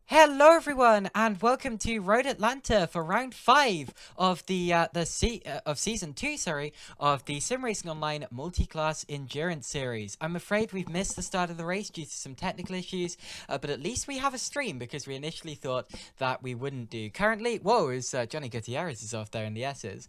Hello, everyone, and welcome to Road Atlanta for round 5 of of season 2, of the SimRacingOnline Multiclass Endurance Series. I'm afraid we've missed the start of the race due to some technical issues, but at least we have a stream because we initially thought that we wouldn't do. Currently, Johnny Gutierrez is off there in the S's.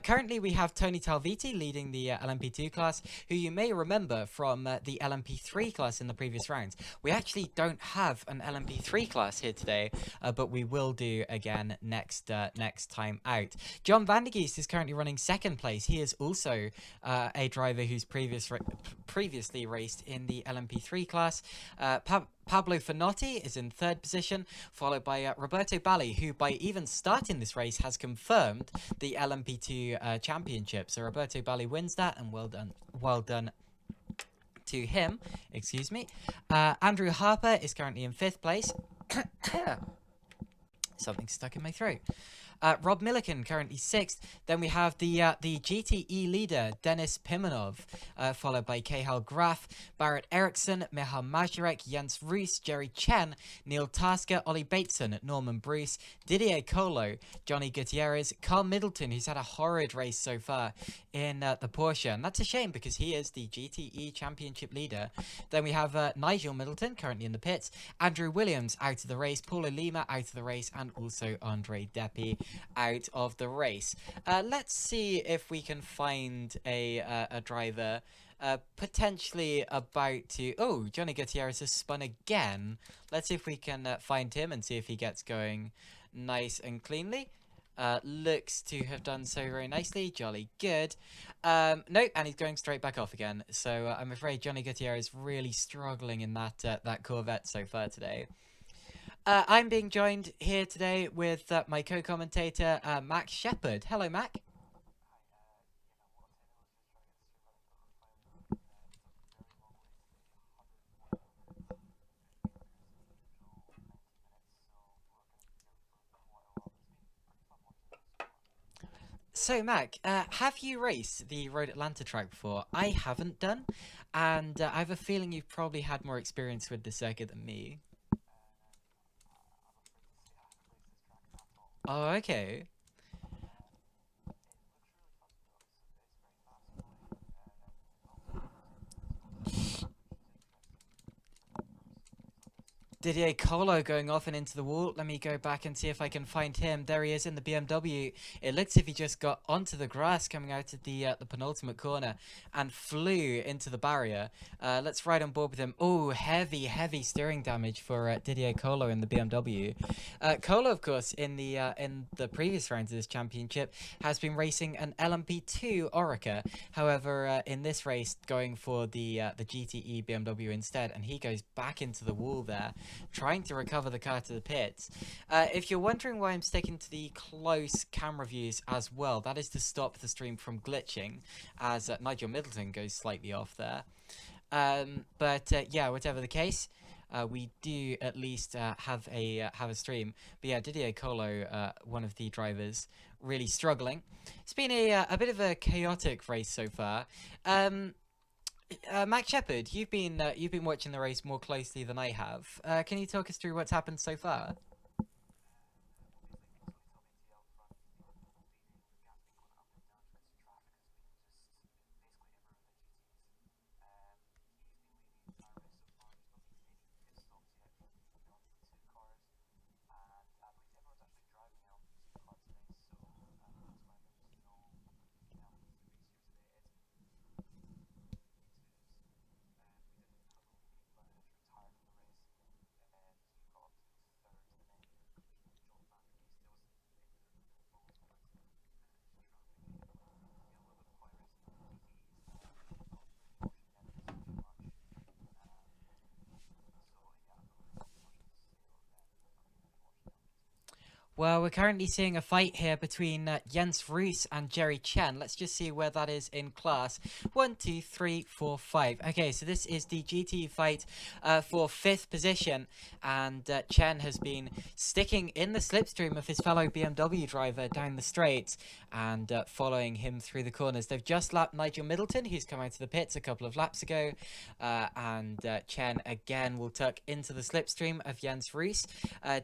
Currently, we have Tony Talviti leading the LMP2 class, who you may remember from the LMP3 class in the previous rounds. We actually don't have an LMP3 class here today, but we will do again next time out. John Vandergeest is currently running second place. He is also a driver who's previously raced in the LMP3 class. Pablo Finotti is in third position, followed by Roberto Bali, who by even starting this race has confirmed the LMP2 championship. So Roberto Bali wins that, and well done to him. Excuse me. Andrew Harper is currently in fifth place. Something stuck in my throat. Rob Milliken currently sixth. Then we have the GTE leader, Denis Pimenov, followed by Kehal Graf, Barrett Eriksson, Michal Mazurek, Jens Roos, Jerry Chen, Neil Tasker, Ollie Bateson, Norman Bruce, Didier Colo, Johnny Gutierrez, Carl Middleton, who's had a horrid race so far in the Porsche. And that's a shame because he is the GTE championship leader. Then we have Nigel Middleton currently in the pits, Andrew Williams out of the race, Paulo Lima out of the race, and also Andre Depi out of the race. Let's see if we can find a driver potentially about to... Oh, Johnny Gutierrez has spun again. Let's see if we can find him and see if he gets going nice and cleanly. Looks to have done so very nicely. Jolly good. Nope, and he's going straight back off again. So I'm afraid Johnny Gutierrez is really struggling in that Corvette so far today. I'm being joined here today with my co-commentator, Mac Shepherd. Hello, Mac. So, Mac, have you raced the Road Atlanta track before? I haven't done, and I have a feeling you've probably had more experience with the circuit than me. Oh, okay. Didier Colo going off and into the wall. Let me go back and see if I can find him. There he is in the BMW. It looks as if he just got onto the grass coming out of the penultimate corner and flew into the barrier. Let's ride on board with him. Oh, heavy steering damage for Didier Colo in the BMW. Colo, of course, in the previous rounds of this championship, has been racing an LMP2 Orica. However, in this race, going for the GTE BMW instead, and he goes back into the wall there, trying to recover the car to the pits. If you're wondering why I'm sticking to the close camera views as well, that is to stop the stream from glitching, as Nigel Middleton goes slightly off there. Yeah, whatever the case, we do at least have a stream. But yeah, Didier Colo, one of the drivers, really struggling. It's been a bit of a chaotic race so far. Max Shepard, you've been watching the race more closely than I have. Can you talk us through what's happened so far? Well, we're currently seeing a fight here between Jens Roos and Jerry Chen. Let's just see where that is in class. 1, 2, 3, 4, 5. Okay, so this is the GT fight for 5th position, and Chen has been sticking in the slipstream of his fellow BMW driver down the straight and following him through the corners. They've just lapped Nigel Middleton, who's come out of the pits a couple of laps ago, and Chen again will tuck into the slipstream of Jens Roos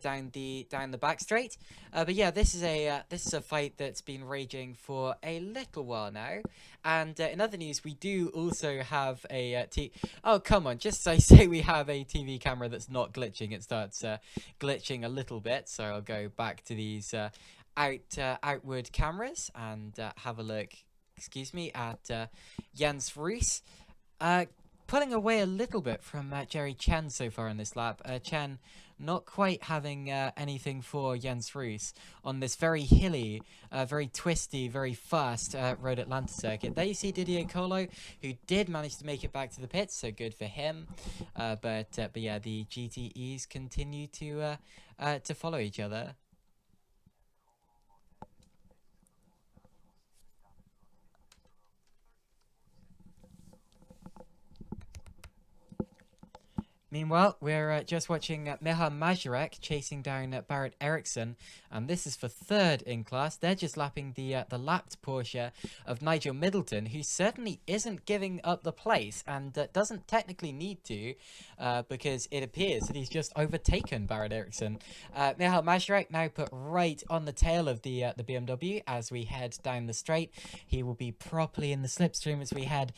down the back straight. But yeah, this is a fight that's been raging for a little while now. And in other news, we do also have a oh, come on, just as I say we have a TV camera that's not glitching, it starts glitching a little bit. So I'll go back to these outward cameras and have a look, excuse me, at Jens Roos. Pulling away a little bit from Jerry Chen so far in this lap. Chen not quite having anything for Jens Roos on this very hilly, very twisty, very fast Road Atlanta circuit. There you see Didier Colo, who did manage to make it back to the pits, so good for him. But yeah, the GTEs continue to follow each other. Meanwhile, we're just watching Miha Majorek chasing down Barrett Ericsson, and this is for 3rd in class. They're just lapping the lapped Porsche of Nigel Middleton, who certainly isn't giving up the place and doesn't technically need to, because it appears that he's just overtaken Barrett Ericsson. Miha Majorek now put right on the tail of the BMW as we head down the straight. He will be properly in the slipstream as we head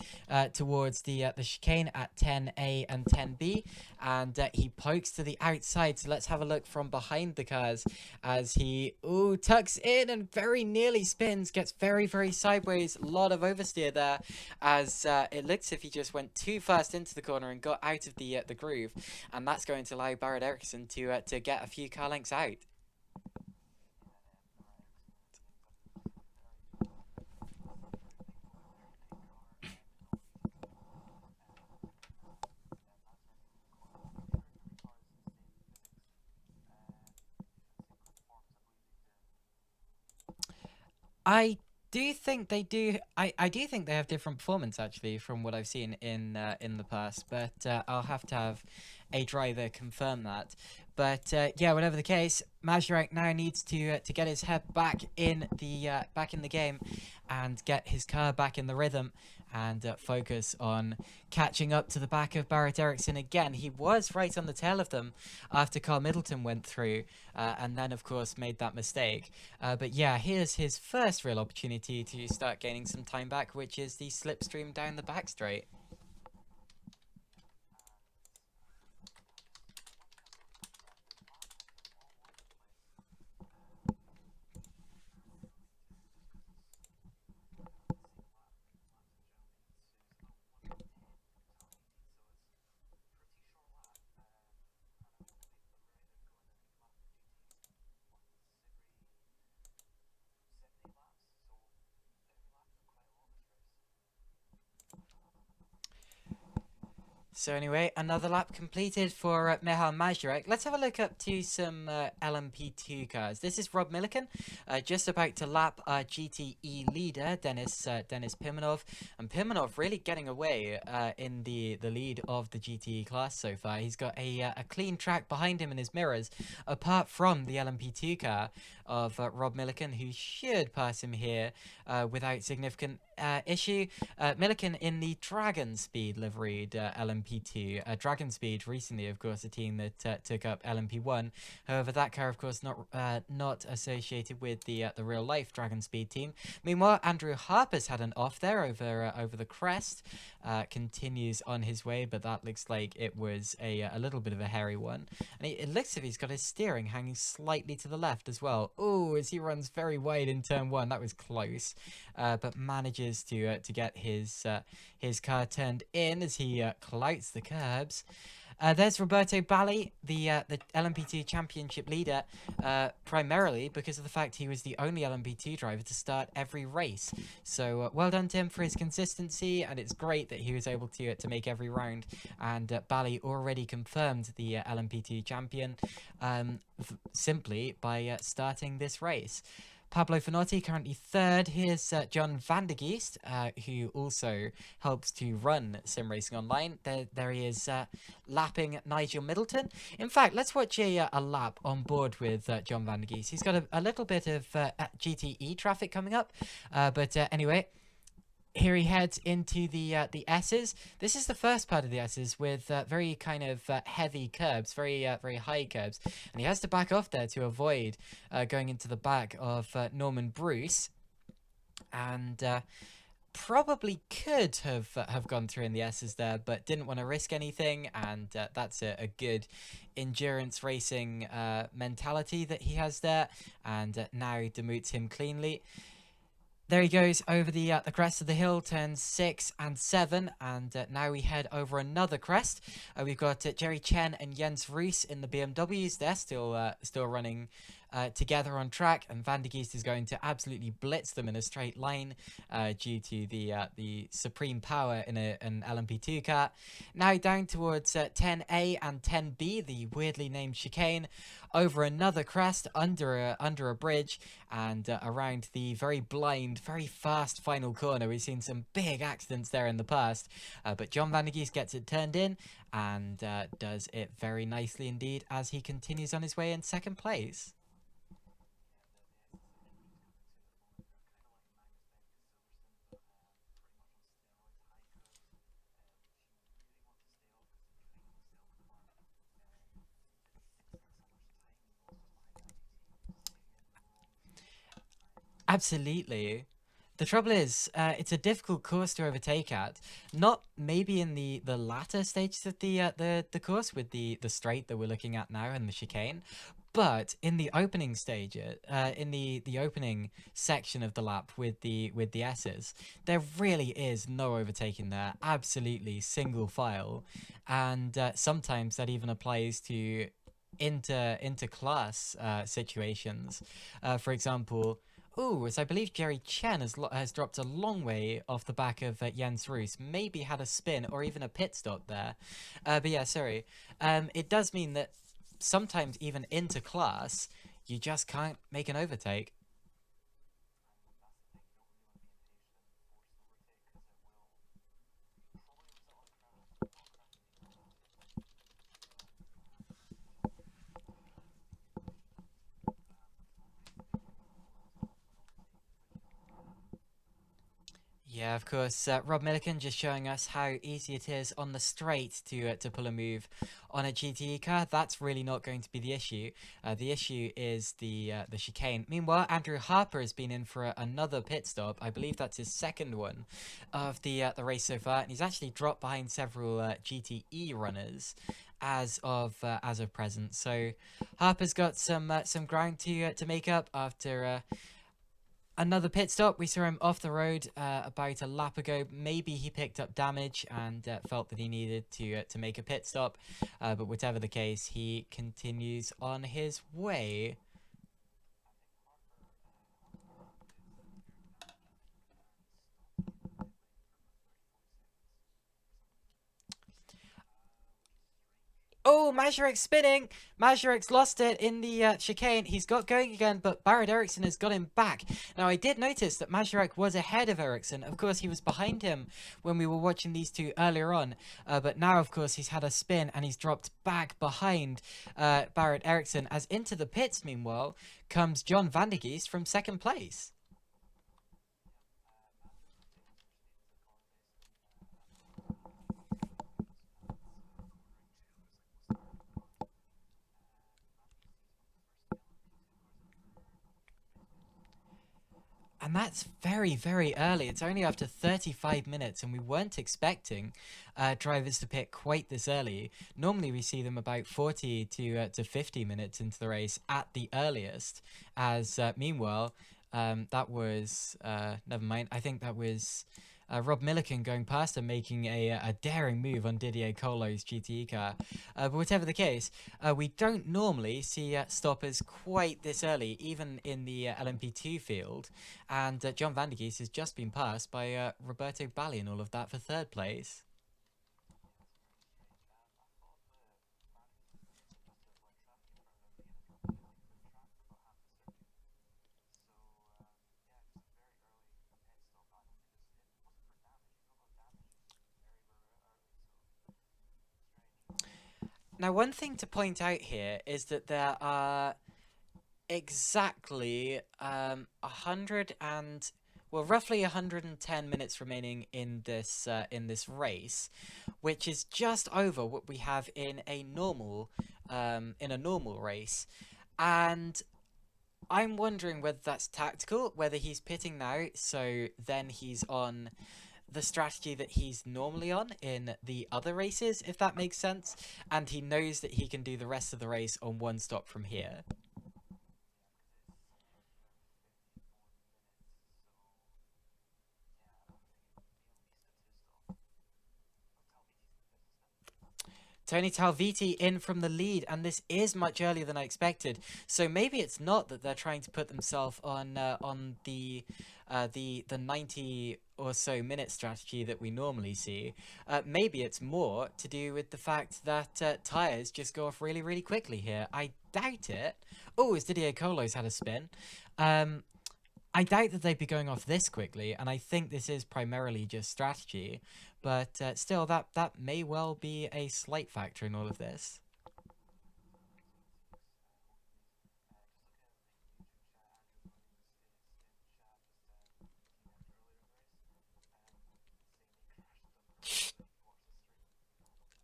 towards the chicane at 10A and 10B. And he pokes to the outside, so let's have a look from behind the cars as he tucks in and very nearly spins, gets very, very sideways. A lot of oversteer there as it looks as if he just went too fast into the corner and got out of the groove, and that's going to allow Barrett Ericsson to get a few car lengths out. I do think they do. I do think they have different performance actually from what I've seen in the past, but I'll have to have a driver confirm that. But yeah, whatever the case, Majorek now needs to get his head back in the game and get his car back in the rhythm and focus on catching up to the back of Barrett Ericsson again. He was right on the tail of them after Carl Middleton went through and then, of course, made that mistake. But yeah, here's his first real opportunity to start gaining some time back, which is the slipstream down the back straight. So anyway, another lap completed for Michal Majorek. Let's have a look up to some LMP2 cars. This is Rob Milliken, just about to lap our GTE leader, Denis Pimenov. And Pimenov really getting away in the lead of the GTE class so far. He's got a clean track behind him in his mirrors, apart from the LMP2 car of Rob Milliken, who should pass him here without significant issue. Milliken in the Dragon Speed liveried LMP2. Dragon Speed recently, of course, a team that took up LMP1. However, that car, of course, not associated with the real life Dragon Speed team. Meanwhile, Andrew Harper's had an off there over the crest. Continues on his way, but that looks like it was a little bit of a hairy one. And it looks as if he's got his steering hanging slightly to the left as well. Oh, as he runs very wide in turn one, that was close. But manages to get his car turned in as he clouts the curbs. There's Roberto Bali, the LMP2 championship leader, primarily because of the fact he was the only LMP2 driver to start every race. So well done to him for his consistency, and it's great that he was able to make every round. And Bali already confirmed the LMP2 champion simply by starting this race. Pablo Finotti currently third. Here's John van der Geest, who also helps to run SimRacingOnline. There he is, lapping Nigel Middleton. In fact, let's watch a lap on board with John van der Geest. He's got a little bit of GTE traffic coming up, but anyway. Here he heads into the S's. This is the first part of the S's with very kind of heavy curbs, very high curbs, and he has to back off there to avoid going into the back of Norman Bruce, and probably could have gone through in the S's there, but didn't want to risk anything, and that's a good endurance racing mentality that he has there, and now demoots him cleanly. There he goes over the crest of the hill, turns 6 and 7, and now we head over another crest. We've got Jerry Chen and Jens Roos in the BMWs. They're still running together on track, and Van der Geest is going to absolutely blitz them in a straight line due to the supreme power in an LMP2 car. Now down towards 10A and 10B, the weirdly named chicane, over another crest under a bridge, and around the very blind, very fast final corner. We've seen some big accidents there in the past, but John Van der Geest gets it turned in and does it very nicely indeed as he continues on his way in second place. Absolutely. The trouble is, it's a difficult course to overtake at. Not maybe in the latter stages of the course with the straight that we're looking at now and the chicane, but in the opening stage, in the opening section of the lap with the S's, there really is no overtaking there. Absolutely single file, and sometimes that even applies to inter-class situations. For example. Oh, as I believe Jerry Chen has dropped a long way off the back of Jens Roos. Maybe had a spin or even a pit stop there. But yeah, sorry. It does mean that sometimes even into class, you just can't make an overtake. Yeah, of course. Rob Milliken just showing us how easy it is on the straight to pull a move on a GTE car. That's really not going to be the issue. The issue is the chicane. Meanwhile, Andrew Harper has been in for another pit stop. I believe that's his second one of the race so far, and he's actually dropped behind several GTE runners as of present. So Harper's got some ground to make up after. Another pit stop. We saw him off the road about a lap ago. Maybe he picked up damage and felt that he needed to make a pit stop. But whatever the case, he continues on his way. Oh, Mazurek's spinning. Mazurek's lost it in the chicane. He's got going again, but Barrett Ericsson has got him back. Now, I did notice that Mazurek was ahead of Ericsson. Of course, he was behind him when we were watching these two earlier on. But now, of course, he's had a spin and he's dropped back behind Barrett Ericsson. As into the pits, meanwhile, comes John van der Geest from second place. And that's very, very early. It's only after 35 minutes, and we weren't expecting drivers to pit quite this early. Normally, we see them about 40 to 50 minutes into the race at the earliest. As meanwhile, that was never mind. I think that was Rob Milliken going past and making a daring move on Didier Colo's GTE car. But whatever the case, we don't normally see stoppers quite this early, even in the LMP2 field. And John Van der Geest has just been passed by Roberto Balli and all of that for third place. Now, one thing to point out here is that there are exactly 100 and roughly 110 minutes remaining in this race, which is just over what we have in a normal race. And I'm wondering whether that's tactical, whether he's pitting now, so then he's on the strategy that he's normally on in the other races, if that makes sense, and he knows that he can do the rest of the race on one stop from here. Tony Talviti in from the lead, and this is much earlier than I expected. So maybe it's not that they're trying to put themselves on the 90 or so minute strategy that we normally see. Maybe it's more to do with the fact that tires just go off really, really quickly here. I doubt it. Oh, as Didier Colo's had a spin. I doubt that they'd be going off this quickly, and I think this is primarily just strategy. But still, that may well be a slight factor in all of this.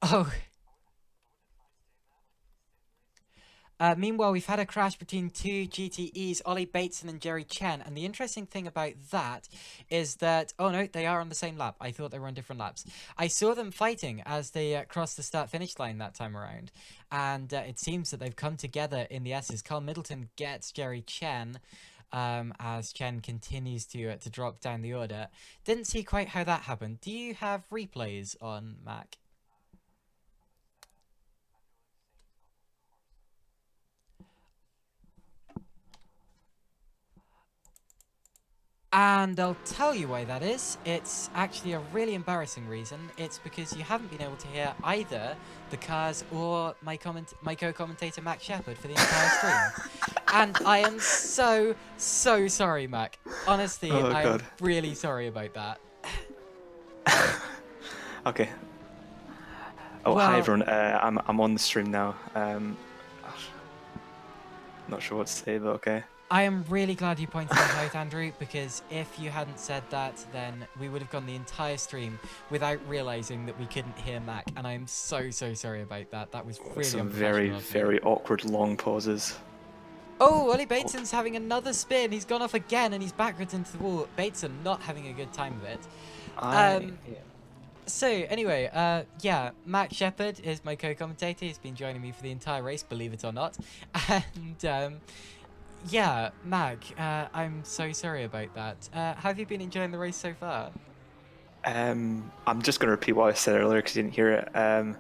Oh, meanwhile, we've had a crash between two GTEs, Ollie Bateson and Jerry Chen, and the interesting thing about that is that, oh no, they are on the same lap. I thought they were on different laps. I saw them fighting as they crossed the start-finish line that time around, and it seems that they've come together in the S's. Carl Middleton gets Jerry Chen, as Chen continues to drop down the order. Didn't see quite how that happened. Do you have replays on Mac? And I'll tell you why that is. It's actually a really embarrassing reason. It's because you haven't been able to hear either the cars or my co-commentator Mac Shepard for the entire stream. And I am so sorry, Mac. Honestly, I'm really sorry about that. Okay. Oh, well, hi everyone. I'm on the stream now. Not sure what to say, but okay. I am really glad you pointed that out, Andrew, because if you hadn't said that, then we would have gone the entire stream without realizing that we couldn't hear Mac, and I'm so sorry about that. That was really some very awkward long pauses. Oh, Ollie Bateson's having another spin. He's gone off again, and he's backwards into the wall. Bateson not having a good time of it. Yeah. So, anyway, yeah, Mac Shepard is my co-commentator. He's been joining me for the entire race, believe it or not. And, yeah, Mac, I'm so sorry about that. Have you been enjoying the race so far? I'm just going to repeat what I said earlier because you didn't hear it.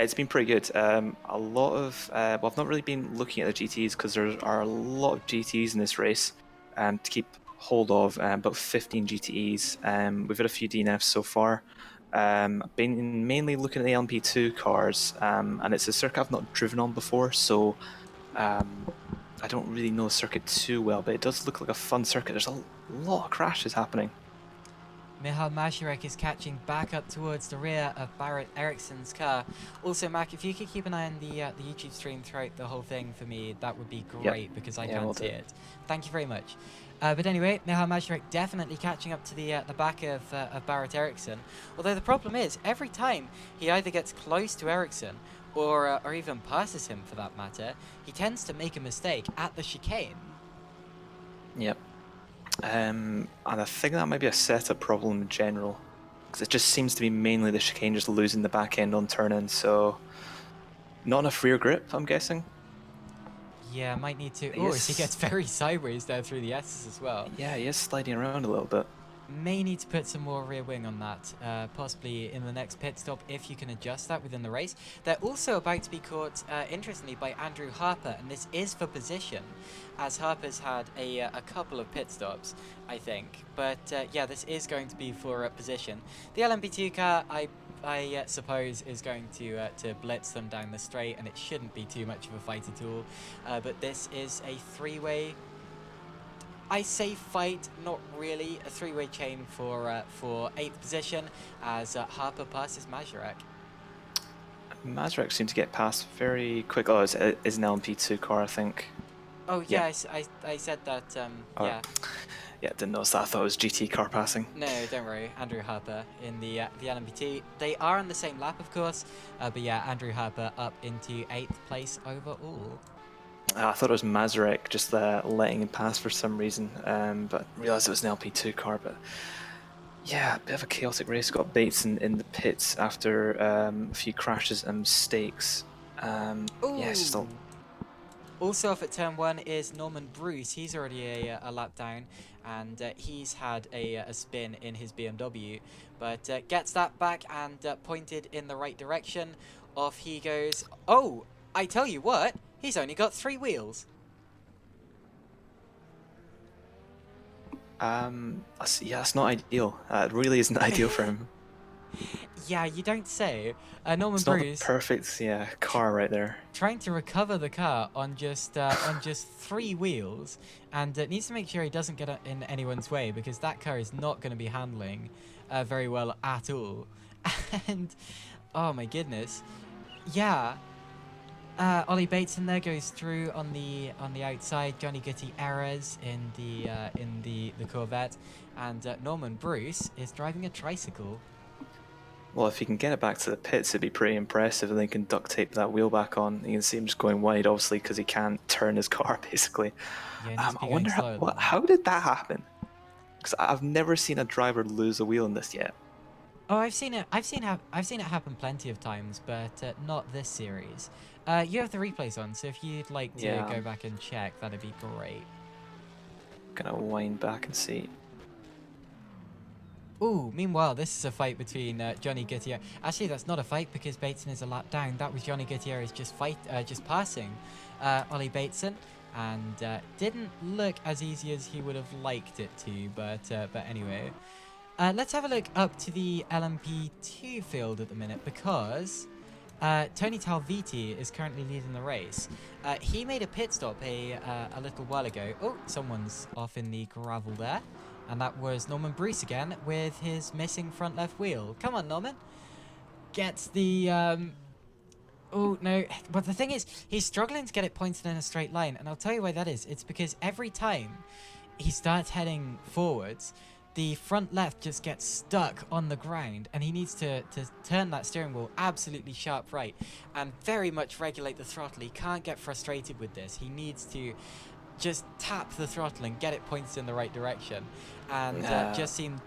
It's been pretty good. A lot of well, I've not really been looking at the GTs because there are a lot of GTs in this race to keep hold of. About 15 GTEs. We've had a few DNFs so far. I've been mainly looking at the LMP2 cars, and it's a circuit I've not driven on before, so I don't really know the circuit too well, but it does look like a fun circuit. There's a lot of crashes happening. Michal Mazurek is catching back up towards the rear of Barrett Ericsson's car. Also, Mac, if you could keep an eye on the YouTube stream throughout the whole thing for me, that would be great, because I can't see it. Thank you very much. But anyway, Michal Mazurek definitely catching up to the back of Barrett Ericsson. Although the problem is, every time he either gets close to Ericsson or even passes him for that matter, he tends to make a mistake at the chicane. Yep. And I think that might be a setup problem in general, because it just seems to be mainly the chicane just losing the back end on turn-in, so not enough rear grip, I'm guessing. Yeah, might need to. Oh, he gets very sideways there through the S's as well. Yeah, he is sliding around a little bit. may need to put some more rear wing on that, possibly in the next pit stop if you can adjust that within the race. They're also about to be caught, interestingly, by Andrew Harper, and this is for position, as Harper's had a couple of pit stops, I think. But yeah, this is going to be for position. The LMP2 car, I suppose, is going to blitz them down the straight, and it shouldn't be too much of a fight at all. But this is a three-way. I say fight, not really. A three-way chain for 8th position as Harper passes Mazurek. Mazurek seemed to get past very quick. Oh, it's an LMP2 car, I think. Oh yeah, I said that. Yeah. Yeah, didn't notice that. I thought it was GT car passing. No, don't worry. Andrew Harper in the LMP2. They are on the same lap, of course. But yeah, Andrew Harper up into 8th place overall. I thought it was Mazurek just letting him pass for some reason, but realised it was an LP2 car. But yeah, a bit of a chaotic race. Got Bates in the pits after a few crashes and mistakes. Yeah, it's still. Also off at turn 1 is Norman Bruce. He's already a lap down, and he's had a spin in his BMW, but gets that back and pointed in the right direction. Off he goes. Oh, I tell you what, he's only got 3 wheels. Yeah, that's not ideal. It really isn't ideal for him. Yeah, you don't say. Norman It's Bruce. not the perfect, car right there. Trying to recover the car on just 3 wheels, and needs to make sure he doesn't get in anyone's way, because that car is not going to be handling very well at all. And oh my goodness, yeah. Ollie Bates in there goes through on the outside. Johnny Gutierrez in the Corvette, and Norman Bruce is driving a tricycle. Well, if he can get it back to the pits, it'd be pretty impressive, and they can duct tape that wheel back on. You can see him just going wide, obviously, because he can't turn his car, basically. Yeah, I wonder how did that happen? Because I've never seen a driver lose a wheel in this yet. Oh, I've seen it happen plenty of times, but not this series. You have the replays on, so if you'd like to go back and check, that'd be great. Gonna wind back and see. Ooh, meanwhile, this is a fight between Johnny Gutierrez. Actually, that's not a fight because Bateson is a lap down. That was Johnny Gutierrez just passing Ollie Bateson, and didn't look as easy as he would have liked it to. But anyway, let's have a look up to the LMP2 field at the minute, because Tony Talviti is currently leading the race. He made a pit stop a little while ago. Oh, someone's off in the gravel there. And that was Norman Bruce again with his missing front left wheel. Come on, Norman. Gets the... Oh, no. But the thing is, he's struggling to get it pointed in a straight line. And I'll tell you why that is. It's because every time he starts heading forwards, the front left just gets stuck on the ground. And he needs to turn that steering wheel absolutely sharp right. And very much regulate the throttle. He can't get frustrated with this. He needs to just tap the throttle and get it pointed in the right direction, and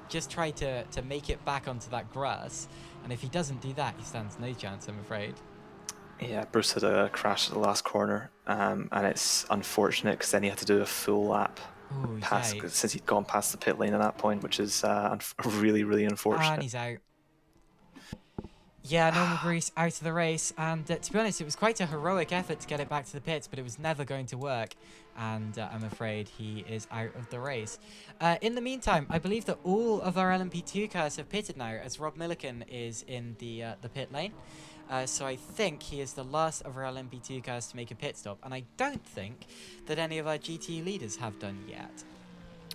just try to make it back onto that grass. And if he doesn't do that, he stands no chance, I'm afraid. Yeah, Bruce had a crash at the last corner, and it's unfortunate because then he had to do a full lap since he'd gone past the pit lane at that point, which is really, really unfortunate. And he's out. Yeah, Norman Bruce out of the race, and to be honest, it was quite a heroic effort to get it back to the pits, but it was never going to work, and I'm afraid he is out of the race. In the meantime, I believe that all of our LMP2 cars have pitted now, as Rob Milliken is in the pit lane. So I think he is the last of our LMP2 cars to make a pit stop, and I don't think that any of our GT leaders have done yet.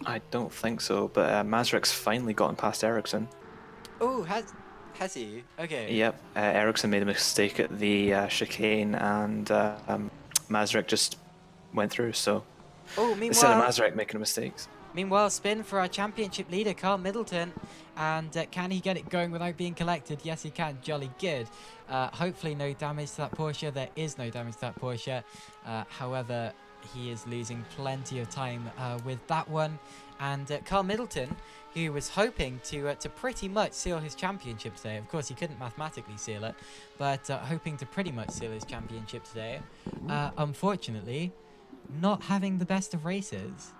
I don't think so, but Mazurek's finally gotten past Ericsson. Oh, has he? Okay. Yep, Ericsson made a mistake at the chicane, and Mazurek just went through, so instead of Mazurek making mistakes. Meanwhile, spin for our championship leader, Carl Middleton, and can he get it going without being collected? Yes, he can. Jolly good. Hopefully no damage to that Porsche. There is no damage to that Porsche. However, he is losing plenty of time with that one. And Carl Middleton, who was hoping to pretty much seal his championship today. Of course, he couldn't mathematically seal it, but hoping to pretty much seal his championship today. Unfortunately, not having the best of races.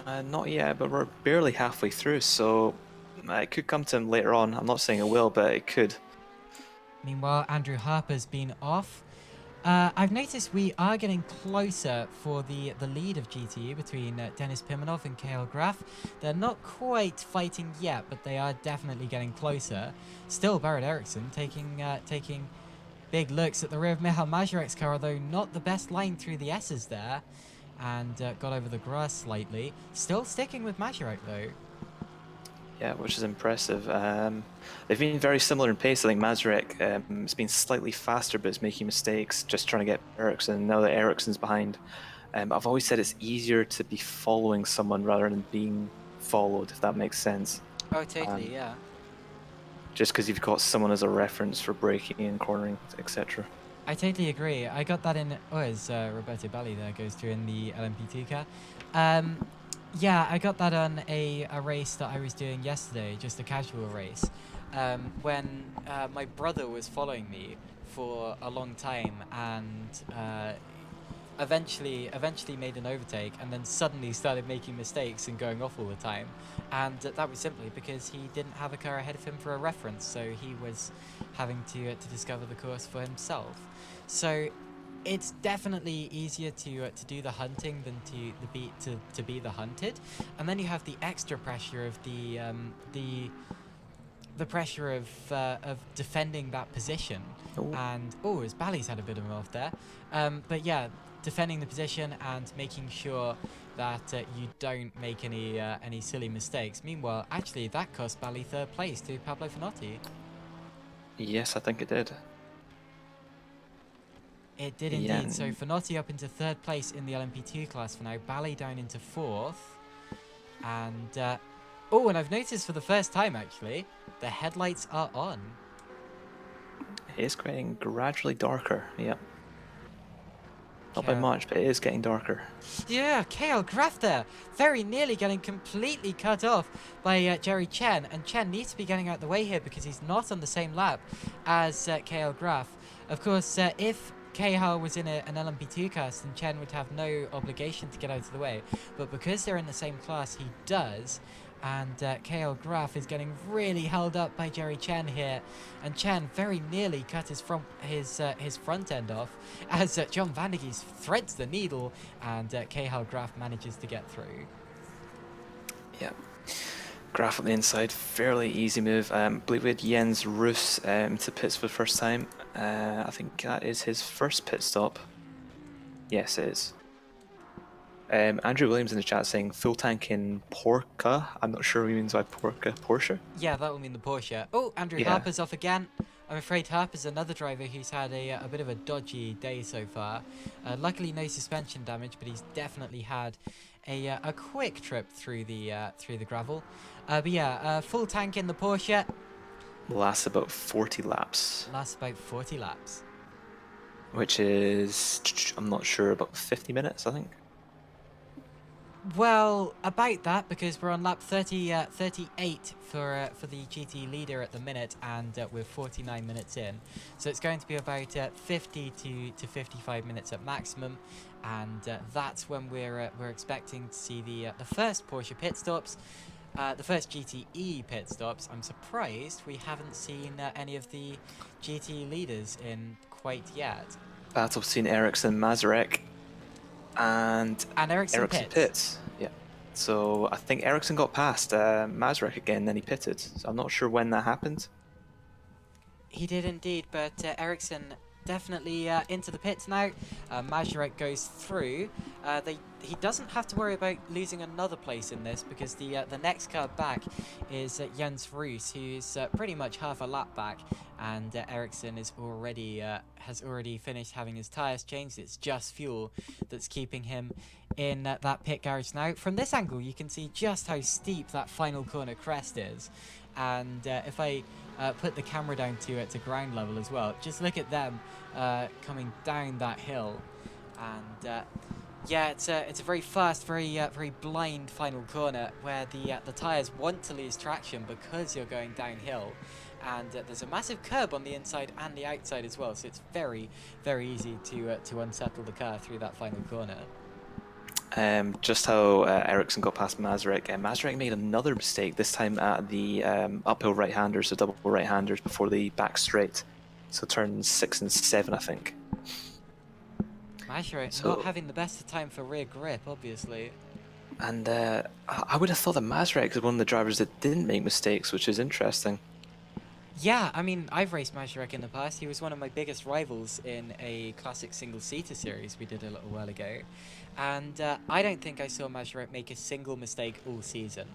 Not yet, but we're barely halfway through, so it could come to him later on. I'm not saying it will, but it could. Meanwhile, Andrew Harper's been off. I've noticed we are getting closer for the lead of GTE between Denis Pimenov and Kale Graf. They're not quite fighting yet, but they are definitely getting closer. Still, Barrett Eriksson taking big looks at the rear of Michal Mazurek's car, although not the best line through the S's there, and got over the grass slightly. Still sticking with Mazurek though. Yeah, which is impressive. They've been very similar in pace. I think Mazurek has been slightly faster, but is making mistakes, just trying to get Ericsson. Now that Ericsson's behind, I've always said it's easier to be following someone rather than being followed, if that makes sense. Oh, totally, yeah. Just because you've got someone as a reference for braking and cornering, etc. I totally agree. I got that in. Oh, as Roberto Balli there goes through in the LMP2 car. Yeah, I got that on a race that I was doing yesterday, just a casual race, when my brother was following me for a long time and eventually made an overtake and then suddenly started making mistakes and going off all the time. And that was simply because he didn't have a car ahead of him for a reference, so he was having to discover the course for himself. So it's definitely easier to do the hunting than to be the hunted, and then you have the extra pressure of the pressure of defending that position. Ooh. And as Bally's had a bit of an off there, but yeah, defending the position and making sure that you don't make any silly mistakes. Meanwhile, actually, that cost Bally third place to Pablo Finotti. Yes, I think it did. It did indeed. So Finotti up into third place in the LMP2 class for now. Bally down into fourth. And, and I've noticed for the first time, actually, the headlights are on. It is getting gradually darker, yeah. Not by much, but it is getting darker. Yeah, KL Graf there, very nearly getting completely cut off by Jerry Chen, and Chen needs to be getting out of the way here because he's not on the same lap as KL Graf. Of course, if KL was in an LMP2 class, then Chen would have no obligation to get out of the way, but because they're in the same class, he does. And KL Graf is getting really held up by Jerry Chen here, and Chen very nearly cut his front end off as John Vandegeest threads the needle, and KL Graf manages to get through. Yeah, Graf on the inside, fairly easy move. I believe we had Jens Roos to pits for the first time. I think that is his first pit stop. Yes, it is. Andrew Williams in the chat saying full tank in Porca. I'm not sure what he means by Porca. Porsche? Yeah, that will mean the Porsche. Oh, Andrew Harper's off again. I'm afraid Harper's another driver who's had a bit of a dodgy day so far. Luckily, no suspension damage, but he's definitely had a quick trip through the gravel. But yeah, full tank in the Porsche. Lasts about 40 laps. Lasts about 40 laps. Which is, I'm not sure, about 50 minutes, I think. Well, about that, because we're on lap 38 for the GT leader at the minute, and we're 49 minutes in. So it's going to be about 50 to 55 minutes at maximum, and that's when we're expecting to see the first Porsche pit stops, the first GTE pit stops. I'm surprised we haven't seen any of the GT leaders in quite yet. Battle between Ericsson, Mazurek, and Ericsson pits. Yeah. So I think Ericsson got past Mazurek again, then he pitted. So I'm not sure when that happened. He did indeed, but Ericsson definitely into the pits now. Mazurek goes through. He doesn't have to worry about losing another place in this because the next car back is Jens Roos, who's pretty much half a lap back, and Ericsson is has already finished having his tyres changed. It's just fuel that's keeping him in that pit garage now. From this angle, you can see just how steep that final corner crest is, and if I put the camera down to ground level as well, just look at them coming down that hill, and yeah, it's a very fast, very blind final corner where the tires want to lose traction because you're going downhill, and there's a massive curb on the inside and the outside as well, so it's very easy to unsettle the car through that final corner. Just how Ericsson got past Mazurek. Mazurek made another mistake, this time at the uphill right-handers, so double right-handers before the back straight. So turns 6 and 7, I think. Mazurek not So, having the best of time for rear grip, obviously. and I would have thought that Mazurek is one of the drivers that didn't make mistakes, which is interesting. Yeah, I mean, I've raced Mazurek in the past. He was one of my biggest rivals in a classic single-seater series we did a little while ago. And I don't think I saw Mazurek make a single mistake all season.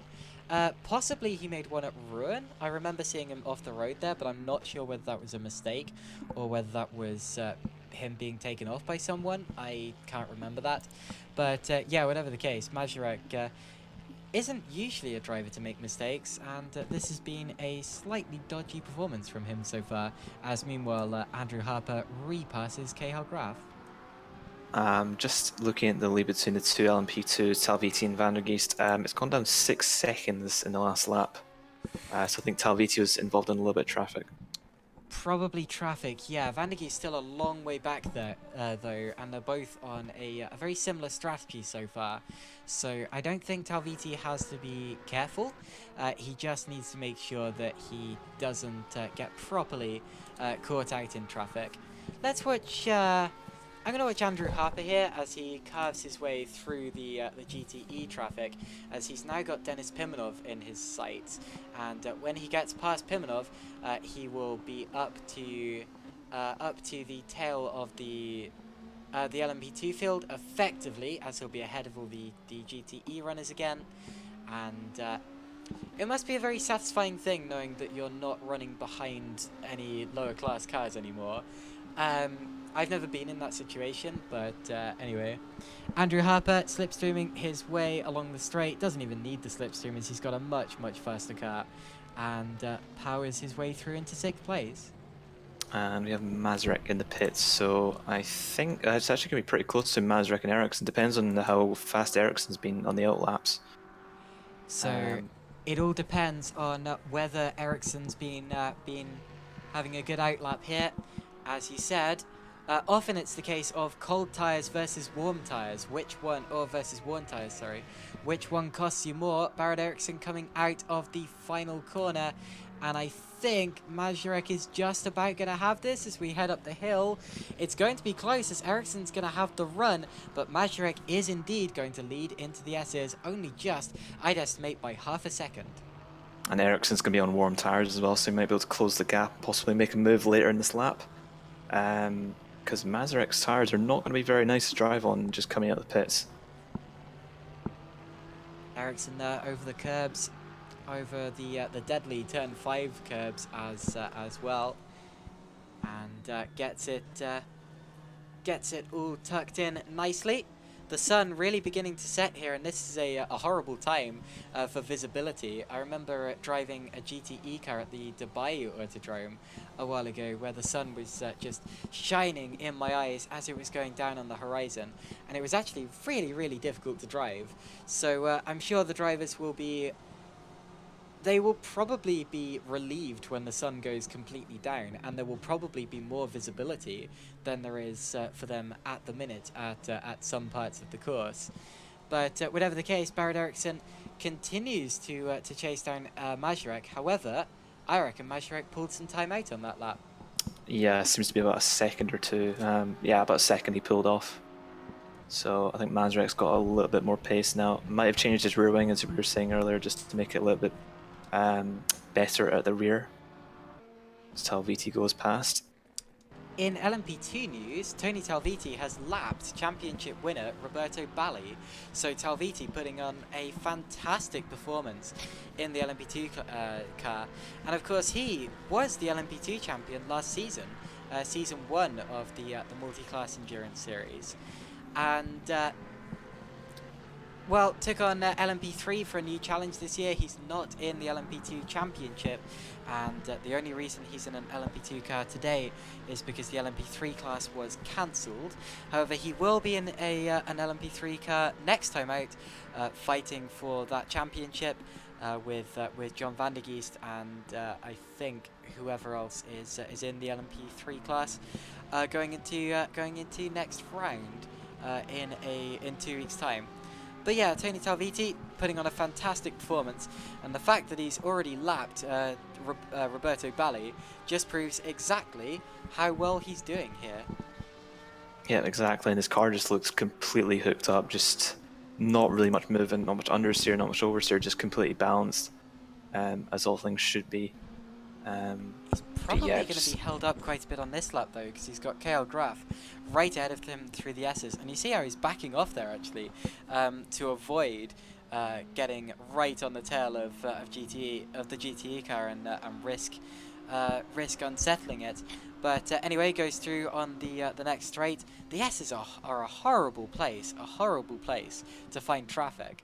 Possibly he made one at Rouen. I remember seeing him off the road there, but I'm not sure whether that was a mistake or whether that was him being taken off by someone. I can't remember that. But yeah, whatever the case, Mazurek isn't usually a driver to make mistakes, and this has been a slightly dodgy performance from him so far, as meanwhile Andrew Harper repasses Cahill Graf. Just looking at the lead between the two LMP2, Talviti and Van der Geest, it's gone down 6 seconds in the last lap. So I think Talviti was involved in a little bit of traffic. Probably traffic, yeah. Van der Geest still a long way back there, though, and they're both on a very similar strategy so far. So I don't think Talviti has to be careful. He just needs to make sure that he doesn't get properly caught out in traffic. Let's watch. I'm going to watch Andrew Harper here as he carves his way through the GTE traffic, as he's now got Denis Pimenov in his sights, and when he gets past Pimenov, he will be up to the tail of the LMP2 field effectively, as he'll be ahead of all the GTE runners again, and it must be a very satisfying thing knowing that you're not running behind any lower class cars anymore. I've never been in that situation, but anyway. Andrew Harper slipstreaming his way along the straight. Doesn't even need the slipstream as he's got a much, much faster car. And powers his way through into 6th place. And we have Mazurek in the pits, so I think it's actually going to be pretty close to Mazurek and Ericsson. Depends on how fast Ericsson's been on the outlaps. So it all depends on whether Ericsson's been having a good outlap here. As you said, often it's the case of cold tyres versus warm tyres. Which one, or versus warm tyres, sorry. Which one costs you more? Barrett Ericsson coming out of the final corner. And I think Mazurek is just about going to have this as we head up the hill. It's going to be close as Ericsson's going to have the run, but Mazurek is indeed going to lead into the S's only just, I'd estimate, by half a second. And Ericsson's going to be on warm tyres as well, so he might be able to close the gap, possibly make a move later in this lap. Because Mazurek's tyres are not going to be very nice to drive on just coming out of the pits. Ericsson there over the curbs, over the deadly turn 5 curbs as well, and gets it all tucked in nicely. The sun really beginning to set here, and this is a horrible time for visibility. I remember driving a GTE car at the Dubai Autodrome a while ago, where the sun was just shining in my eyes as it was going down on the horizon, and it was actually really, really difficult to drive. So I'm sure the drivers will be... They will probably be relieved when the sun goes completely down, and there will probably be more visibility than there is for them at the minute at some parts of the course. But whatever the case, Barrett Ericsson continues to chase down Mazurek. However, I reckon Mazurek pulled some time out on that lap. Yeah, it seems to be about a second or two. Yeah, about a second he pulled off. So I think Mazurek's got a little bit more pace now. Might have changed his rear wing, as we were saying earlier, just to make it a little bit better at the rear as Talviti goes past. In LMP2 news, Tony Talviti has lapped championship winner Roberto Bali. So Talviti putting on a fantastic performance in the LMP2 car. And of course he was the LMP2 champion last season, season 1 of the Multiclass Endurance Series. And well, took on LMP3 for a new challenge this year. He's not in the LMP2 championship, and the only reason he's in an LMP2 car today is because the LMP3 class was cancelled. However, he will be in an LMP3 car next time out, fighting for that championship with John Van der Geest and I think whoever else is in the LMP3 class, going into next round in 2 weeks' time. But yeah, Tony Talviti putting on a fantastic performance, and the fact that he's already lapped Roberto Bali just proves exactly how well he's doing here. Yeah, exactly. And his car just looks completely hooked up, just not really much movement, not much understeer, not much oversteer, just completely balanced, as all things should be. He's But probably yeah, going to be just held up quite a bit on this lap though, because he's got KL Graf right ahead of him through the S's, and you see how he's backing off there actually to avoid getting right on the tail of the GTE car and risk unsettling it. But anyway, goes through on the next straight. The S's are a horrible place to find traffic.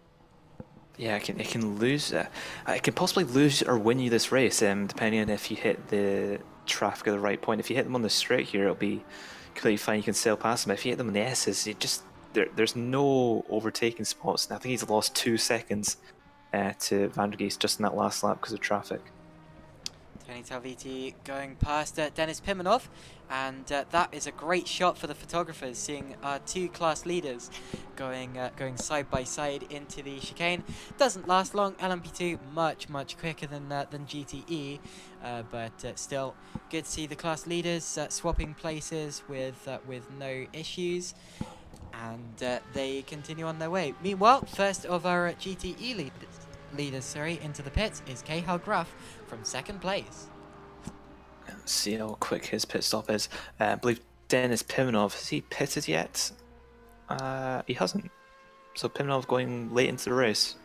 yeah, it can lose. It can possibly lose or win you this race, depending on if you hit the traffic at the right point. If you hit them on the straight here, it'll be completely fine. You can sail past them. If you hit them on the S's, there's no overtaking spots. And I think he's lost 2 seconds to Van der Geest just in that last lap because of traffic. Tony Talviti going past Denis Pimenov, and that is a great shot for the photographers, seeing our two class leaders going side by side into the chicane. Doesn't last long. LMP2 much quicker than GTE, but still good to see the class leaders swapping places with no issues. And they continue on their way. Meanwhile, first of our GTE leaders into the pits is Cahill Graf from second place. Let's see how quick his pit stop is. I believe Denis Pimenov, has he pitted yet? He hasn't. So Pimenov going late into the race.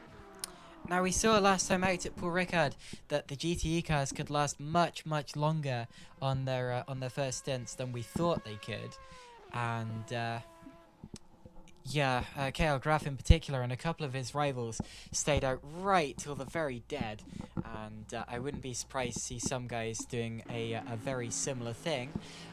Now, we saw last time out at Paul Ricard that the GTE cars could last much longer on their first stints than we thought they could, and KL Graf in particular and a couple of his rivals stayed out right till the very dead, and I wouldn't be surprised to see some guys doing a very similar thing.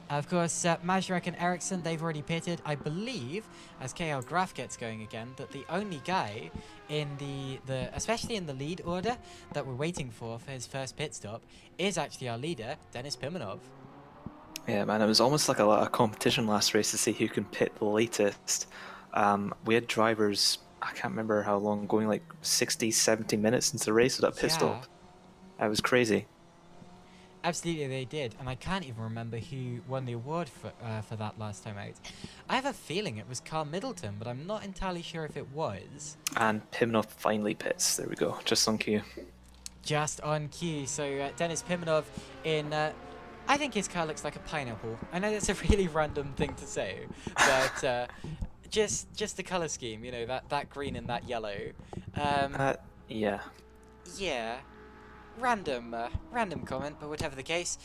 Of course, Majorek and Ericsson, they've already pitted. I believe, as KL Graf gets going again, that the only guy in the especially in the lead order that we're waiting for his first pit stop is actually our leader, Denis Pimenov. Yeah, man, it was almost like a competition last race to see who can pit the latest. We had drivers, I can't remember how long, going like 60, 70 minutes into the race with that pit stop. It was crazy. Absolutely, they did, and I can't even remember who won the award for that last time out. I have a feeling it was Carl Middleton, but I'm not entirely sure if it was. And Pimenov finally pits. There we go, just on cue. Just on cue. So Denis Pimenov in. I think his car looks like a pineapple. I know that's a really random thing to say, but just the color scheme, you know, that green and that yellow. Yeah. Yeah. Random comment, but whatever the case,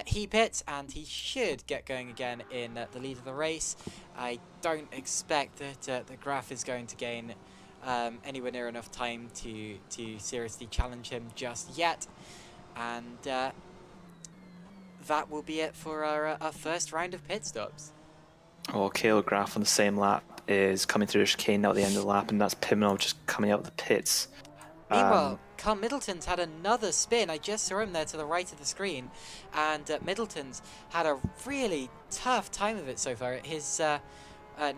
he pits and he should get going again in the lead of the race. I don't expect that the Graf is going to gain anywhere near enough time to seriously challenge him just yet, and that will be it for our first round of pit stops. Well, Cahill Graf on the same lap is coming through the chicane now at the end of the lap, and that's Pimenov just coming out of the pits. Meanwhile, Carl Middleton's had another spin. I just saw him there to the right of the screen, and Middleton's had a really tough time of it so far. His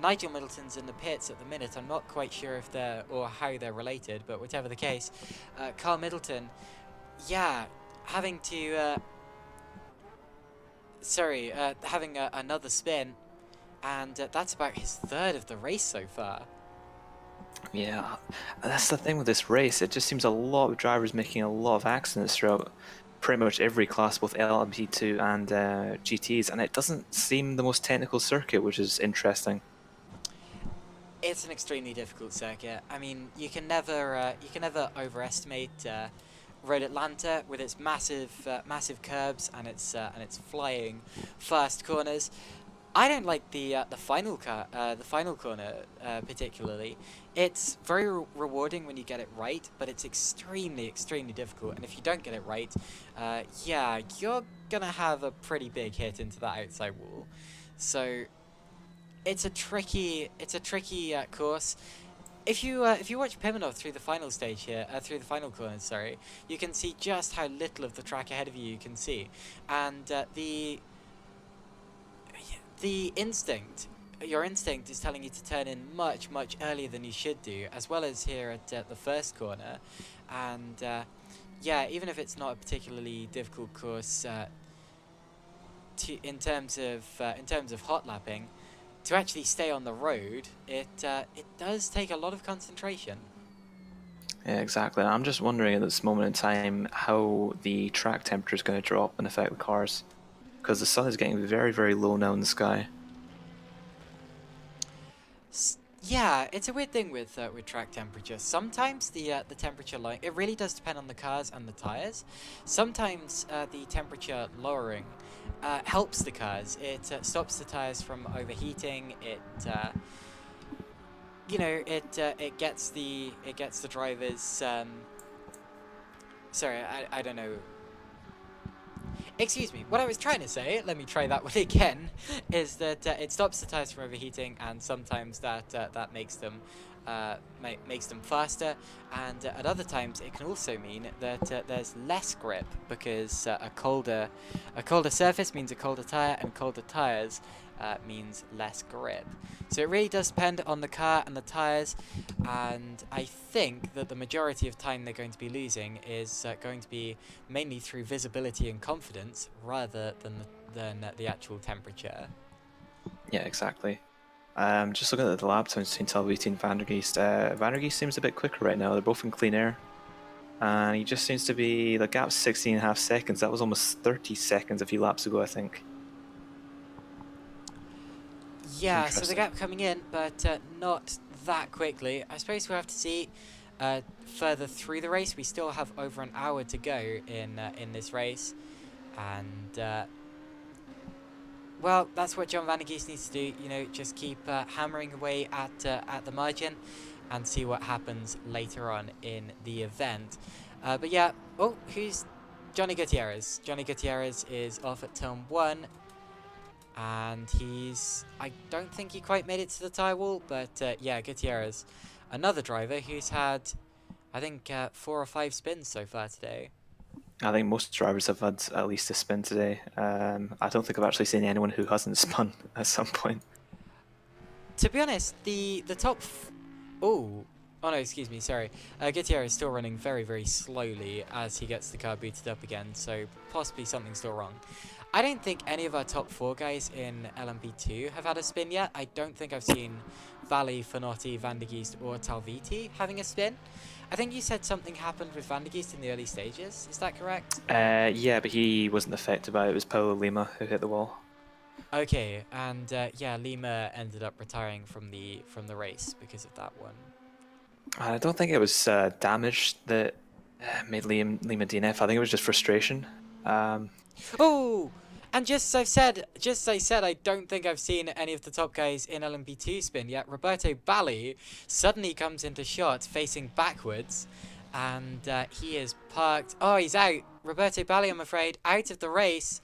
Nigel Middleton's in the pits at the minute. I'm not quite sure if they're or how they're related, but whatever the case, Carl Middleton, having to having another spin, and that's about his third of the race so far. Yeah, that's the thing with this race. It just seems a lot of drivers making a lot of accidents throughout pretty much every class, both LMP2 and GTs, and it doesn't seem the most technical circuit, which is interesting. It's an extremely difficult circuit. I mean, you can never overestimate Road Atlanta with its massive curbs and its flying fast corners. I don't like the final corner particularly. It's very rewarding when you get it right, but it's extremely difficult. And if you don't get it right, you're gonna have a pretty big hit into that outside wall. So it's a tricky course. If you watch Pimenov through the final stage here, through the final corners, you can see just how little of the track ahead of you can see, and the instinct your instinct is telling you to turn in much, much earlier than you should do, as well as here at the first corner. And yeah, even if it's not a particularly difficult course in terms of hot lapping, to actually stay on the road, it does take a lot of concentration. Yeah, exactly. I'm just wondering at this moment in time how the track temperature is going to drop and affect the cars, because the sun is getting very, very low now in the sky. Yeah, it's a weird thing with track temperature. Sometimes the temperature it really does depend on the cars and the tires. Sometimes the temperature lowering helps the cars. It stops the tires from overheating. It gets the drivers. Sorry, I don't know. Excuse me. What I was trying to say, let me try that one again, is that it stops the tires from overheating, and sometimes that makes them makes them faster, and at other times it can also mean that there's less grip because a colder surface means a colder tire, and colder tires means less grip. So it really does depend on the car and the tires, and I think that the majority of time they're going to be losing is going to be mainly through visibility and confidence rather than the actual temperature. Yeah, exactly. Just looking at the lap times between Talviti and Vandergeest. Vandergeest seems a bit quicker right now. They're both in clean air. And he just seems to be, the gap's 16.5 seconds. That was almost 30 seconds a few laps ago, I think. Yeah, so the Interesting. gap coming in, but not that quickly. I suppose we'll have to see further through the race. We still have over an hour to go in this race, and well, that's what John Vandergeest needs to do. You know, just keep hammering away at the margin, and see what happens later on in the event. But yeah, oh, who's Johnny Gutierrez? Johnny Gutierrez is off at turn 1, and I don't think he quite made it to the tire wall, but yeah, Gutierrez, another driver who's had, I think, 4 or 5 spins so far today. I think most drivers have had at least a spin today. I don't think I've actually seen anyone who hasn't spun at some point. To be honest, the top. Oh. Oh no, excuse me, sorry. Gutierrez is still running very, very slowly as he gets the car booted up again, so possibly something's still wrong. I don't think any of our top 4 guys in LMP2 have had a spin yet. I don't think I've seen Valley, Fanotti, Vandergeest, or Talviti having a spin. I think you said something happened with Vandergeest in the early stages. Is that correct? Yeah, but he wasn't affected by it. It was Paulo Lima who hit the wall. Okay, and yeah, Lima ended up retiring from the race because of that one. I don't think it was damage that made Lima DNF. I think it was just frustration. Oh, and just as I said, I don't think I've seen any of the top guys in LMP2 spin yet. Roberto Bali suddenly comes into shot facing backwards, and he is parked. Oh, he's out. Roberto Bali, I'm afraid, out of the race.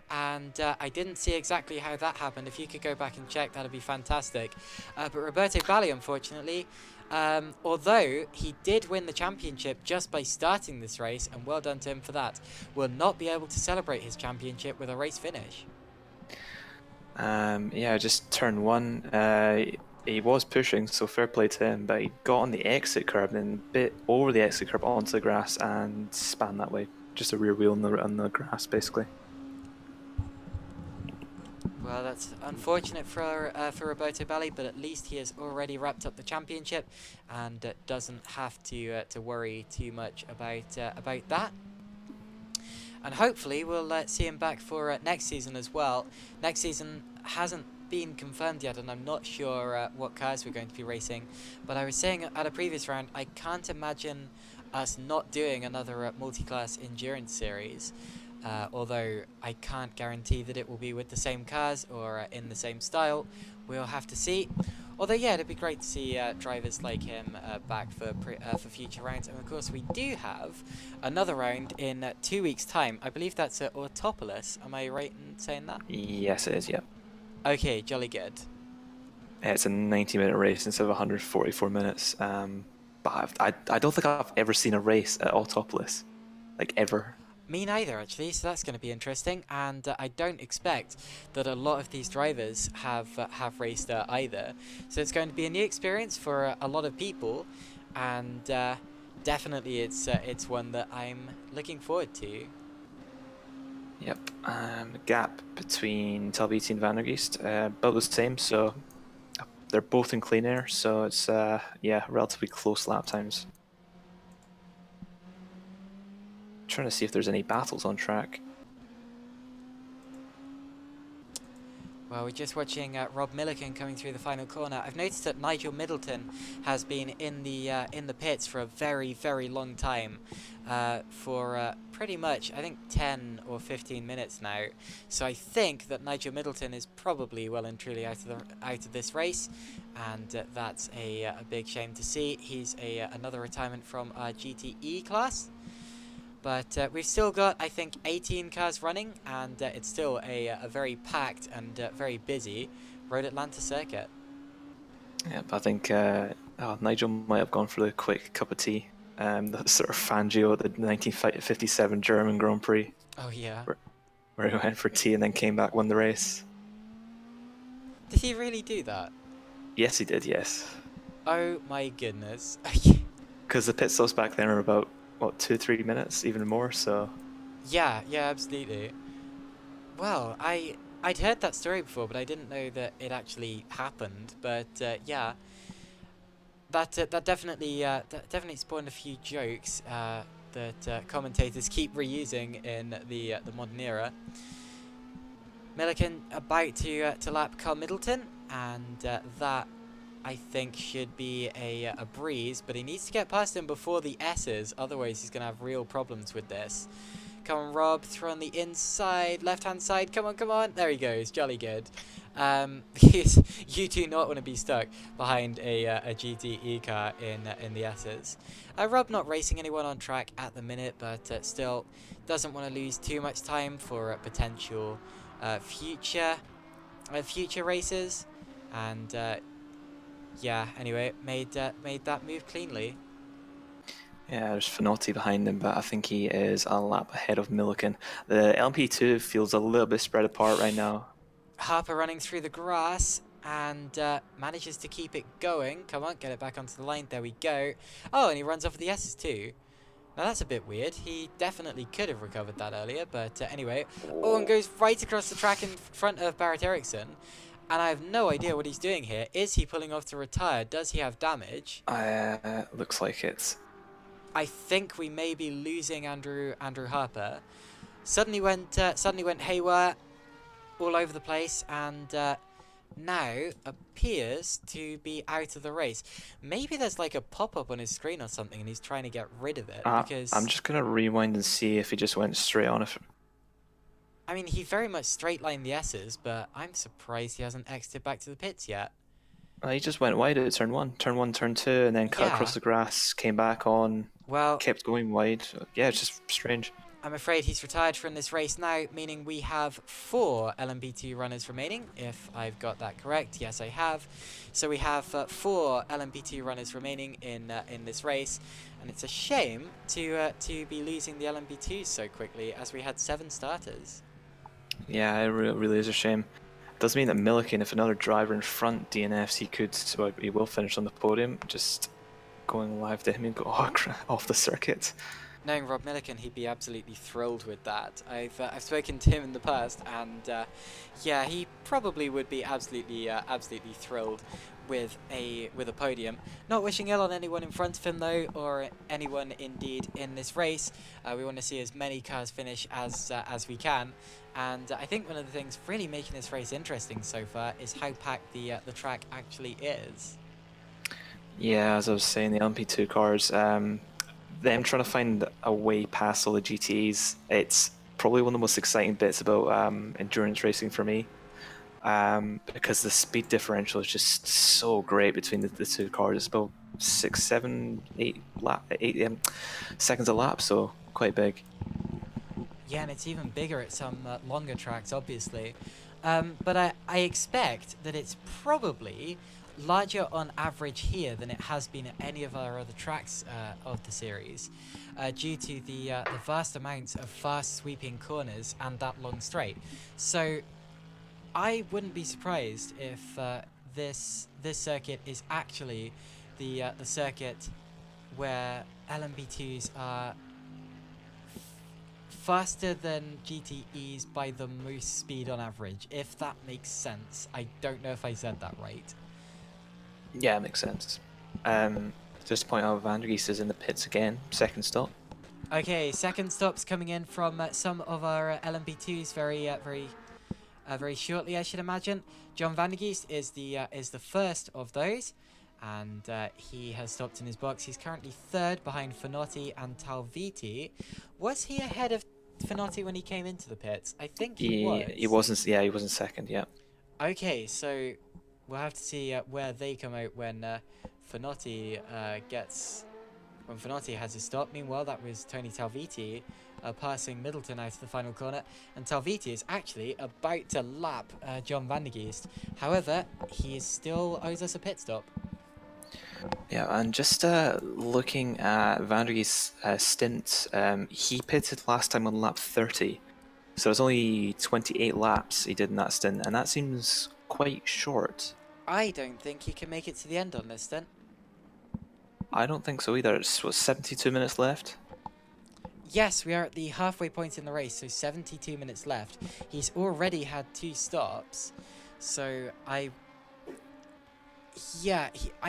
And I didn't see exactly how that happened. If you could go back and check, that'd be fantastic. But Roberto Bali, unfortunately, although he did win the championship just by starting this race, and well done to him for that, will not be able to celebrate his championship with a race finish. Yeah, just turn 1. He was pushing, so fair play to him, but he got on the exit curb and bit over the exit curb onto the grass and span that way. Just a rear wheel on the grass, basically. Well, that's unfortunate for Roberto Bali, but at least he has already wrapped up the championship and doesn't have to worry too much about that. And hopefully we'll see him back for next season as well. Next season hasn't been confirmed yet, and I'm not sure what cars we're going to be racing. But I was saying at a previous round, I can't imagine us not doing another Multiclass Endurance Series. Although I can't guarantee that it will be with the same cars or in the same style. We'll have to see. Although, yeah, it'd be great to see drivers like him back for future rounds. And, of course, we do have another round in 2 weeks' time. I believe that's at Autopolis. Am I right in saying that? Yes, it is, yeah. Okay, jolly good. It's a 90-minute race instead of 144 minutes. But I don't think I've ever seen a race at Autopolis. Like, ever. Me neither, actually. So that's going to be interesting, and I don't expect that a lot of these drivers have raced either. So it's going to be a new experience for a lot of people, and definitely it's one that I'm looking forward to. Yep. Gap between Talbot and Van der Geest, about the same. So they're both in clean air. So it's yeah, relatively close lap times. Trying to see if there's any battles on track. Well, we're just watching Rob Milliken coming through the final corner. I've noticed that Nigel Middleton has been in the pits for a very, very long time, for pretty much I think 10 or 15 minutes now. So I think that Nigel Middleton is probably well and truly out of this race, and that's a big shame to see. He's another retirement from our GTE class. But we've still got, I think, 18 cars running, and it's still a very packed and very busy Road Atlanta circuit. Yep, I think Nigel might have gone for the quick cup of tea. The sort of Fangio at the 1957 German Grand Prix, Oh, yeah. where he went for tea and then came back, won the race. Did he really do that? Yes, he did. Yes, Oh, my goodness. because the pit stops back then are about what 2-3 minutes, even more. So Yeah, yeah, absolutely. Well, I'd heard that story before, but I didn't know that it actually happened. But yeah, that definitely spawned a few jokes that commentators keep reusing in the modern era. Milliken about to lap Carl Middleton, and that I think should be a breeze, but he needs to get past him before the S's, otherwise he's going to have real problems with this. Come on, Rob, throw on the inside, left-hand side, come on, there he goes, jolly good. You do not want to be stuck behind a GTE car in the S's. Rob not racing anyone on track at the minute, but still doesn't want to lose too much time for potential future races, and yeah. Anyway, made that move cleanly. yeah, there's Finotti behind him, but I think he is a lap ahead of Milliken. The LMP2 feels a little bit spread apart right now. Harper running through the grass and manages to keep it going. Come on, get it back onto the line. There we go. Oh, and he runs off of the S's too. Now that's a bit weird. He definitely could have recovered that earlier, but anyway. Oh, and goes right across the track in front of Barrett Ericsson. And I have no idea what he's doing here. Is he pulling off to retire? Does he have damage? Looks like it. I think we may be losing Andrew Harper. Suddenly went haywire all over the place, and now appears to be out of the race. Maybe there's like a pop-up on his screen or something, and he's trying to get rid of it because I'm just gonna rewind and see if he just went straight on. If I mean, he very much straight-lined the S's, but I'm surprised he hasn't exited back to the pits yet. he just went wide at turn one, turn two, and then cut Yeah. across the grass, came back on, Well, kept going wide. Yeah, it's just strange. I'm afraid he's retired from this race now, meaning we have 4 LMP2 runners remaining, if I've got that correct. Yes, I have. So we have 4 LMP2 runners remaining in this race, and it's a shame to be losing the LMP2s so quickly, as we had 7 starters. Yeah, it really is a shame. Does mean that Milliken, if another driver in front DNFs, he will finish on the podium. Just going live to him and go off the circuit. Knowing Rob Milliken, he'd be absolutely thrilled with that. I've spoken to him in the past, and yeah, he probably would be absolutely thrilled with a podium. Not wishing ill on anyone in front of him though, or anyone indeed in this race. We want to see as many cars finish as we can, and I think one of the things really making this race interesting so far is how packed the track actually is. Yeah, as I was saying, the LMP2 cars, them trying to find a way past all the GTEs, it's probably one of the most exciting bits about endurance racing for me, because the speed differential is just so great between the two cars. It's about 6, 7, 8 seconds a lap, so quite big. Yeah, and it's even bigger at some longer tracks, obviously. But I expect that it's probably larger on average here than it has been at any of our other tracks of the series, due to the vast amounts of fast sweeping corners and that long straight. So I wouldn't be surprised if this circuit is actually the circuit where LMP2s are faster than GTEs by the most speed on average, if that makes sense. I don't know if I said that right. Yeah, makes sense. Just to point out, Van der Geest is in the pits again, second stop. Okay, second stop's coming in from some of our LMP2s very shortly, I should imagine. John Van der Geest is the first of those, and he has stopped in his box. He's currently third behind Finotti and Talviti. Was he ahead of Finotti when he came into the pits? I think he was. He wasn't. Yeah, he wasn't second. Yeah. Okay, so we'll have to see where they come out when Finotti when Finotti has his stop. Meanwhile, that was Tony Talviti passing Middleton out of the final corner, and Talviti is actually about to lap John Van der Geest. However, he still owes us a pit stop. Yeah, and just looking at Van der Geest's stint, he pitted last time on lap 30. So it's only 28 laps he did in that stint, and that seems quite short. I don't think he can make it to the end on this stint. I don't think so either. It's 72 minutes left. Yes, we are at the halfway point in the race, so 72 minutes left. He's already had 2 stops, so I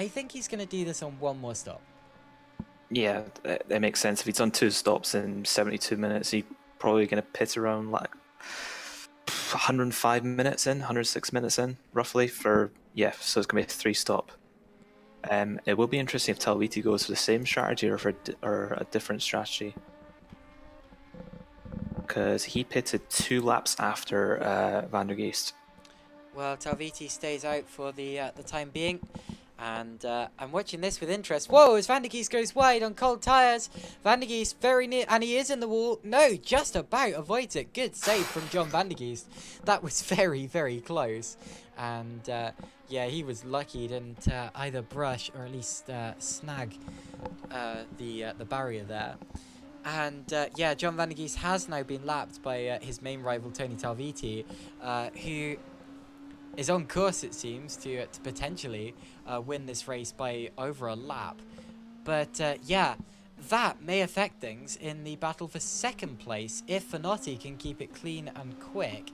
think he's going to do this on one more stop. Yeah, that makes sense. If he's done 2 stops in 72 minutes, he's probably going to pit around like 105 minutes in, 106 minutes in, roughly, so it's going to be a 3 stop. It will be interesting if Talviti goes for the same strategy or a different strategy, because he pitted 2 laps after Van der Geest. Well, Talviti stays out for the time being, and I'm watching this with interest. Whoa, as Van der Geest goes wide on cold tyres. Van der Geest very near, and he is in the wall. No, just about avoids it. Good save from John Van der Geest. That was very, very close, and yeah, he was lucky he didn't either brush or at least snag the barrier there. And yeah, John Van der Geest has now been lapped by his main rival Tony Talviti, who is on course, it seems, to potentially win this race by over a lap. But yeah, that may affect things in the battle for second place if Finotti can keep it clean and quick.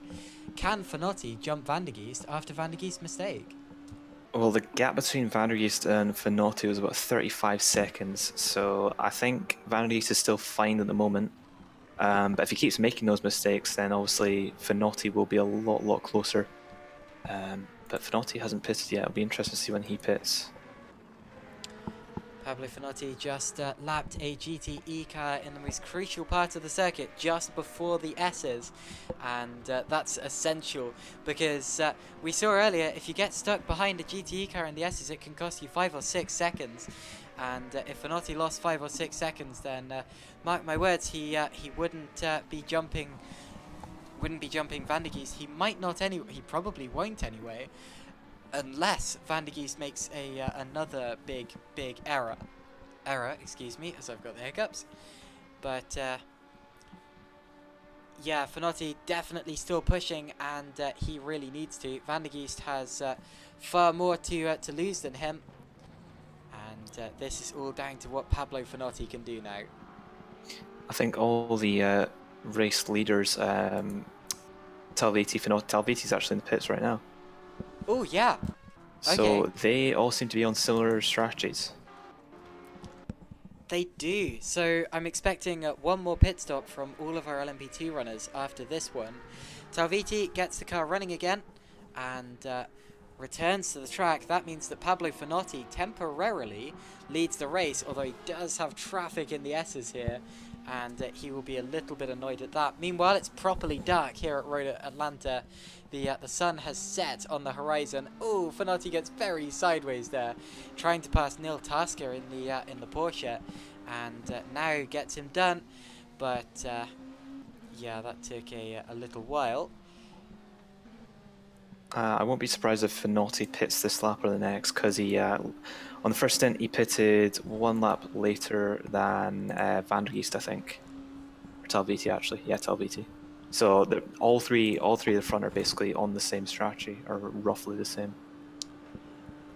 Can Finotti jump Van der Geest after Van der Geest's mistake? Well, the gap between Van der Geest and Finotti was about 35 seconds, so I think Van der Geest is still fine at the moment. But if he keeps making those mistakes, then obviously Finotti will be a lot closer. But Finotti hasn't pitted yet. It'll be interesting to see when he pits. Pablo Finotti just lapped a GTE car in the most crucial part of the circuit just before the S's, and that's essential because we saw earlier if you get stuck behind a GTE car in the S's it can cost you 5 or 6 seconds, and if Finotti lost 5 or 6 seconds then mark my words, he wouldn't be jumping Van der Geest. He might not anyway. He probably won't anyway, unless Van der Geest makes another big error, excuse me, as I've got the hiccups. But yeah, Finotti definitely still pushing, and he really needs to. Van der Geest has far more to lose than him, and this is all down to what Pablo Finotti can do now. I think all the race leaders, Talviti, Finotti, Talviti's actually in the pits right now. Oh yeah. So okay. They all seem to be on similar strategies. They do. So I'm expecting one more pit stop from all of our LMP2 runners after this one. Talviti gets the car running again and returns to the track. That means that Pablo Finotti temporarily leads the race, although he does have traffic in the S's here, and he will be a little bit annoyed at that. Meanwhile, it's properly dark here at Road Atlanta. The sun has set on the horizon. Oh, Finotti gets very sideways there, trying to pass Neil Tasker in the Porsche, and now gets him done. But yeah, that took a little while. I won't be surprised if Finotti pits this lap or the next, because he on the first stint he pitted 1 lap later than Van der Geest, I think, or Talviti actually. Yeah, Talviti. So all three of the front are basically on the same strategy, or roughly the same.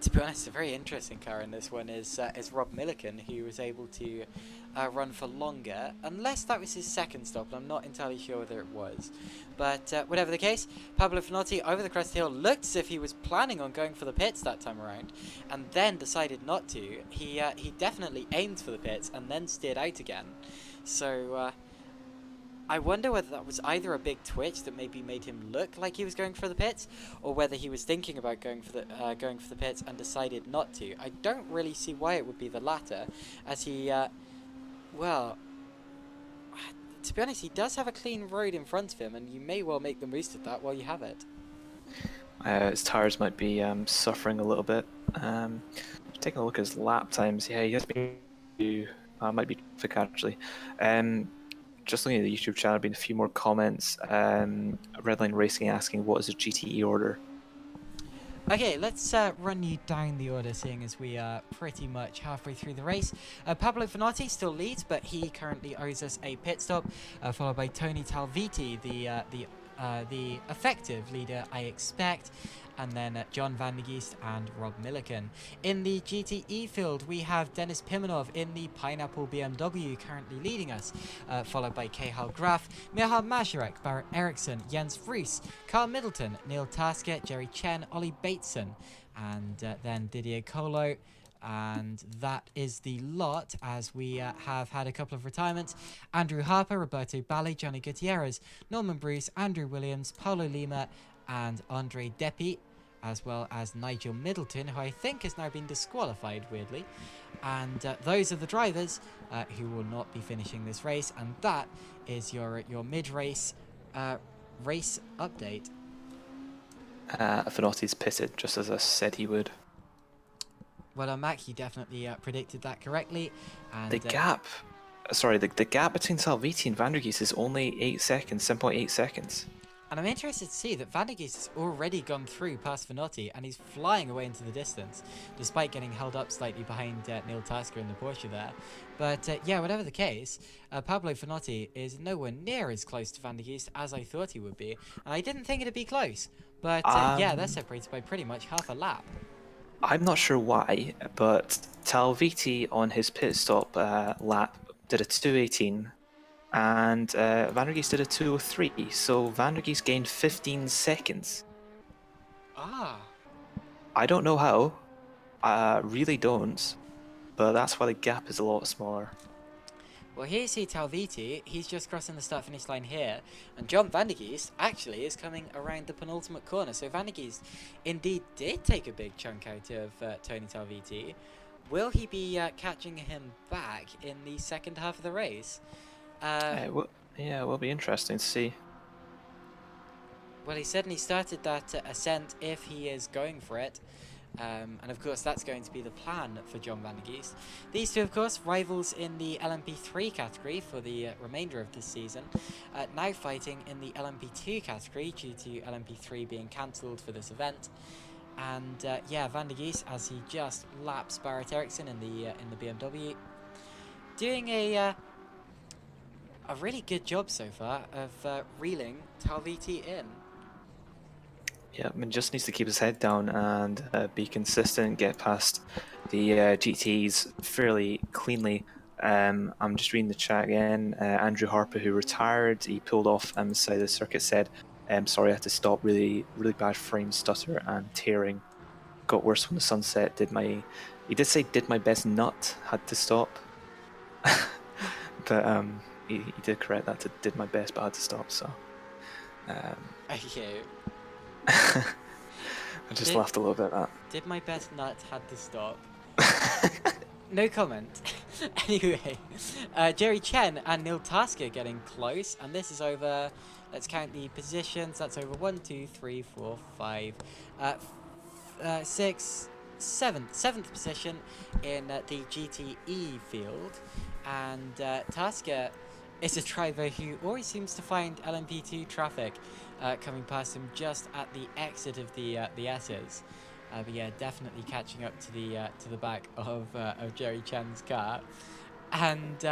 To be honest, a very interesting car in this one is Rob Milliken, who was able to run for longer, unless that was his second stop, and I'm not entirely sure whether it was. But whatever the case, Pablo Finotti over the crest hill looked as if he was planning on going for the pits that time around, and then decided not to. He definitely aimed for the pits and then steered out again. So I wonder whether that was either a big twitch that maybe made him look like he was going for the pits, or whether he was thinking about going for the pits and decided not to. I don't really see why it would be the latter, as he, well, to be honest, he does have a clean road in front of him, and you may well make the most of that while you have it. His tires might be suffering a little bit. Taking a look at his lap times, yeah, he has been might be traffic actually. Just looking at the YouTube channel, been a few more comments. Redline Racing asking what is the GTE order. Okay, let's run you down the order, seeing as we are pretty much halfway through the race. Pablo Finotti still leads, but he currently owes us a pit stop, followed by Tony Talviti, the effective leader, I expect, and then John Van der Geest and Rob Milliken. In the GTE field, we have Dennis Pimenov in the Pineapple BMW currently leading us, followed by Cahill Graf, Michal Majerek, Barrett Eriksson, Jens Vries, Carl Middleton, Neil Tasker, Jerry Chen, Ollie Bateson, and then Didier Colo. And that is the lot, as we have had a couple of retirements. Andrew Harper, Roberto Bali, Johnny Gutierrez, Norman Bruce, Andrew Williams, Paulo Lima, and Andre Depi, as well as Nigel Middleton, who I think has now been disqualified, weirdly. And those are the drivers who will not be finishing this race, and that is your mid-race race update. Finotti's pitted, just as I said he would. Well, Mac, he definitely predicted that correctly. And The gap between Salviti and Van der Geest is only 8 seconds, 7.8 seconds. And I'm interested to see that Van der Geest has already gone through past Finotti, and he's flying away into the distance, despite getting held up slightly behind Neil Tasker in the Porsche there. But yeah, whatever the case, Pablo Finotti is nowhere near as close to Van der Geest as I thought he would be, and I didn't think it'd be close. But yeah, they're separated by pretty much half a lap. I'm not sure why, but Talviti on his pit stop lap did a 2:18, and Van der Geest did a 2:03. So Van der Geest gained 15 seconds. Ah. I don't know how. I really don't. But that's why the gap is a lot smaller. Well, here you see Talviti. He's just crossing the start-finish line here. And John Van der Geest actually is coming around the penultimate corner. So Van der Geest indeed did take a big chunk out of Tony Talviti. Will he be catching him back in the second half of the race? It will be interesting to see. Well, he certainly started that ascent if he is going for it. And of course, that's going to be the plan for John Van der Geest. These two, of course, rivals in the LMP3 category for the remainder of this season, now fighting in the LMP2 category due to LMP3 being cancelled for this event. And yeah, Van der Geest, as he just laps Barrett Eriksson in the BMW, doing a really good job so far of reeling Talviti in. Yeah, I mean, just needs to keep his head down and be consistent, get past the GTs fairly cleanly. I'm just reading the chat again. Andrew Harper, who retired, he pulled off the side of the circuit, said, sorry, I had to stop, really bad frame stutter and tearing. Got worse when the sun set. He did say, did my best nut, had to stop. But he did correct that to did my best but had to stop, so. Okay. I just laughed a little bit at that. Did my best nut had to stop? No comment. Anyway, Jerry Chen and Neil Tasker getting close, and this is over. Let's count the positions. That's over 1, 2, 3, 4, 5, 6, 7th position in the GTE field, and Tasker is a driver who always seems to find LMP2 traffic coming past him just at the exit of the S's. But yeah, definitely catching up to the back of Jerry Chen's car, and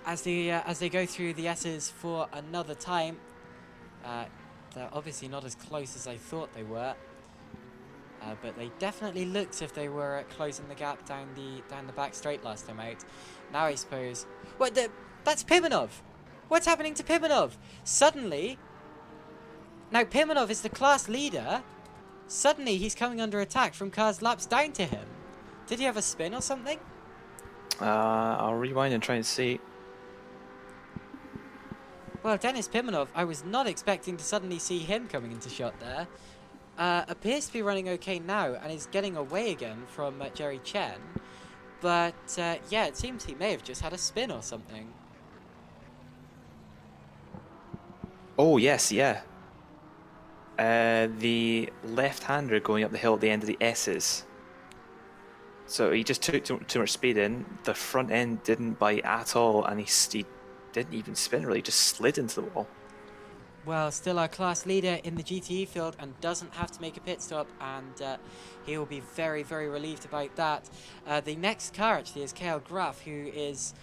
as they go through the S's for another time, uh, they're obviously not as close as I thought they were. But they definitely looked as if they were closing the gap down the back straight last time out. Now I suppose. That's Pimenov. What's happening to Pimenov? Suddenly, now Pimenov is the class leader. Suddenly he's coming under attack from cars laps down to him. Did he have a spin or something? I'll rewind and try and see. Well, Denis Pimenov, I was not expecting to suddenly see him coming into shot there. Appears to be running okay now and is getting away again from Jerry Chen. But yeah, it seems he may have just had a spin or something. Oh yes, yeah. The left-hander going up the hill at the end of the S's. So he just took too much speed in. The front end didn't bite at all, and he didn't even spin really. Just slid into the wall. Well, still our class leader in the GTE field and doesn't have to make a pit stop, and he will be very, very relieved about that. The next car actually is KL Graf, who is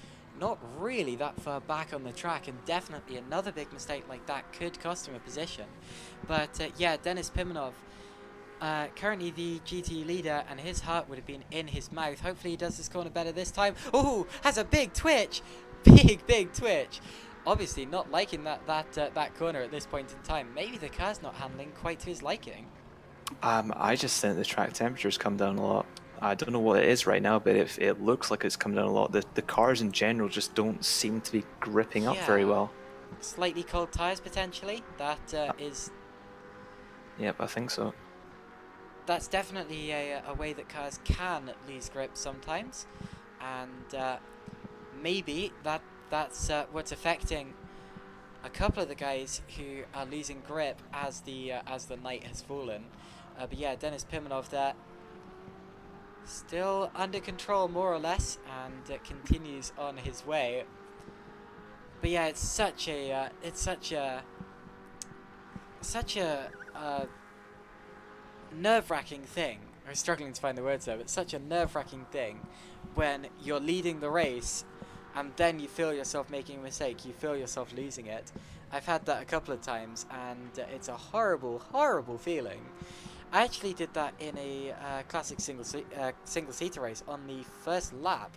not really that far back on the track, and definitely another big mistake like that could cost him a position. But yeah, Denis Pimenov, currently the GTE leader, and his heart would have been in his mouth. Hopefully he does this corner better this time. Oh, has a big twitch! Big twitch! Obviously not liking that corner at this point in time. Maybe the car's not handling quite to his liking. I just think the track temperature's come down a lot. I don't know what it is right now, but it looks like it's come down a lot. The cars in general just don't seem to be gripping up very well. Slightly cold tyres potentially. That is. Yep, I think so. That's definitely a way that cars can lose grip sometimes, and maybe that's what's affecting a couple of the guys who are losing grip as the night has fallen. But yeah, Denis Pimenov there, still under control more or less, and continues on his way. But yeah, it's such a nerve-wracking thing. I was struggling to find the words there, but such a nerve-wracking thing when you're leading the race and then you feel yourself making a mistake, you feel yourself losing it. I've had that a couple of times, and it's a horrible, horrible feeling. I actually did that in a classic single-seater race on the first lap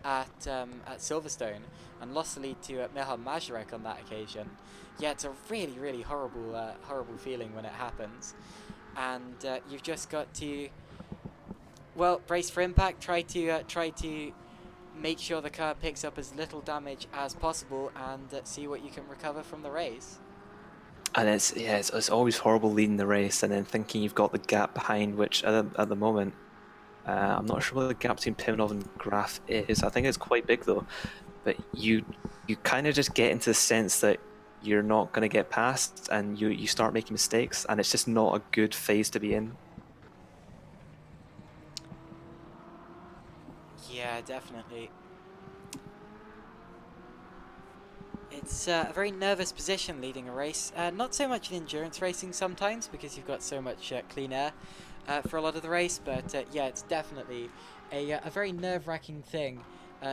at Silverstone, and lost the lead to Michal Mazurek on that occasion. Yeah, it's a really, really horrible feeling when it happens, and you've just got to, well, brace for impact. Try to make sure the car picks up as little damage as possible, and see what you can recover from the race. And it's always horrible leading the race and then thinking you've got the gap behind, which at the moment, I'm not sure what the gap between Pimenov and Graf is. I think it's quite big though. But you kind of just get into the sense that you're not going to get past, and you start making mistakes, and it's just not a good phase to be in. Yeah, definitely. It's a very nervous position leading a race. Not so much in endurance racing sometimes, because you've got so much clean air for a lot of the race, but yeah, it's definitely a very nerve-wracking thing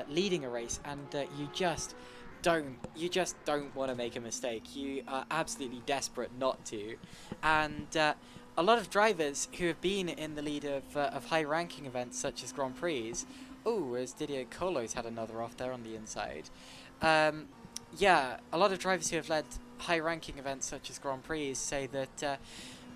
leading a race, and you just don't want to make a mistake. You are absolutely desperate not to, and a lot of drivers who have been in the lead of high-ranking events such as Grand Prix. Oh, as Didier Colo's had another off there on the inside. Yeah, a lot of drivers who have led high-ranking events such as Grand Prix say that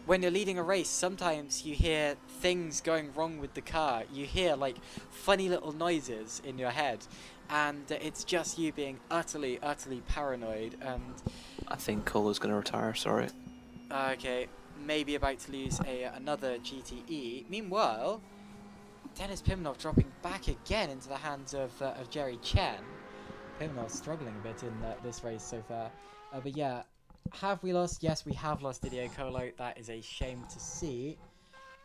when you're leading a race, sometimes you hear things going wrong with the car. You hear like funny little noises in your head, and it's just you being utterly paranoid. And I think Colo's going to retire. Sorry. Okay, maybe about to lose another GTE. Meanwhile, Denis Pimenov dropping back again into the hands of Jerry Chen. Pimenov struggling a bit in this race so far. But yeah, have we lost? Yes, we have lost Didier Colo. That is a shame to see.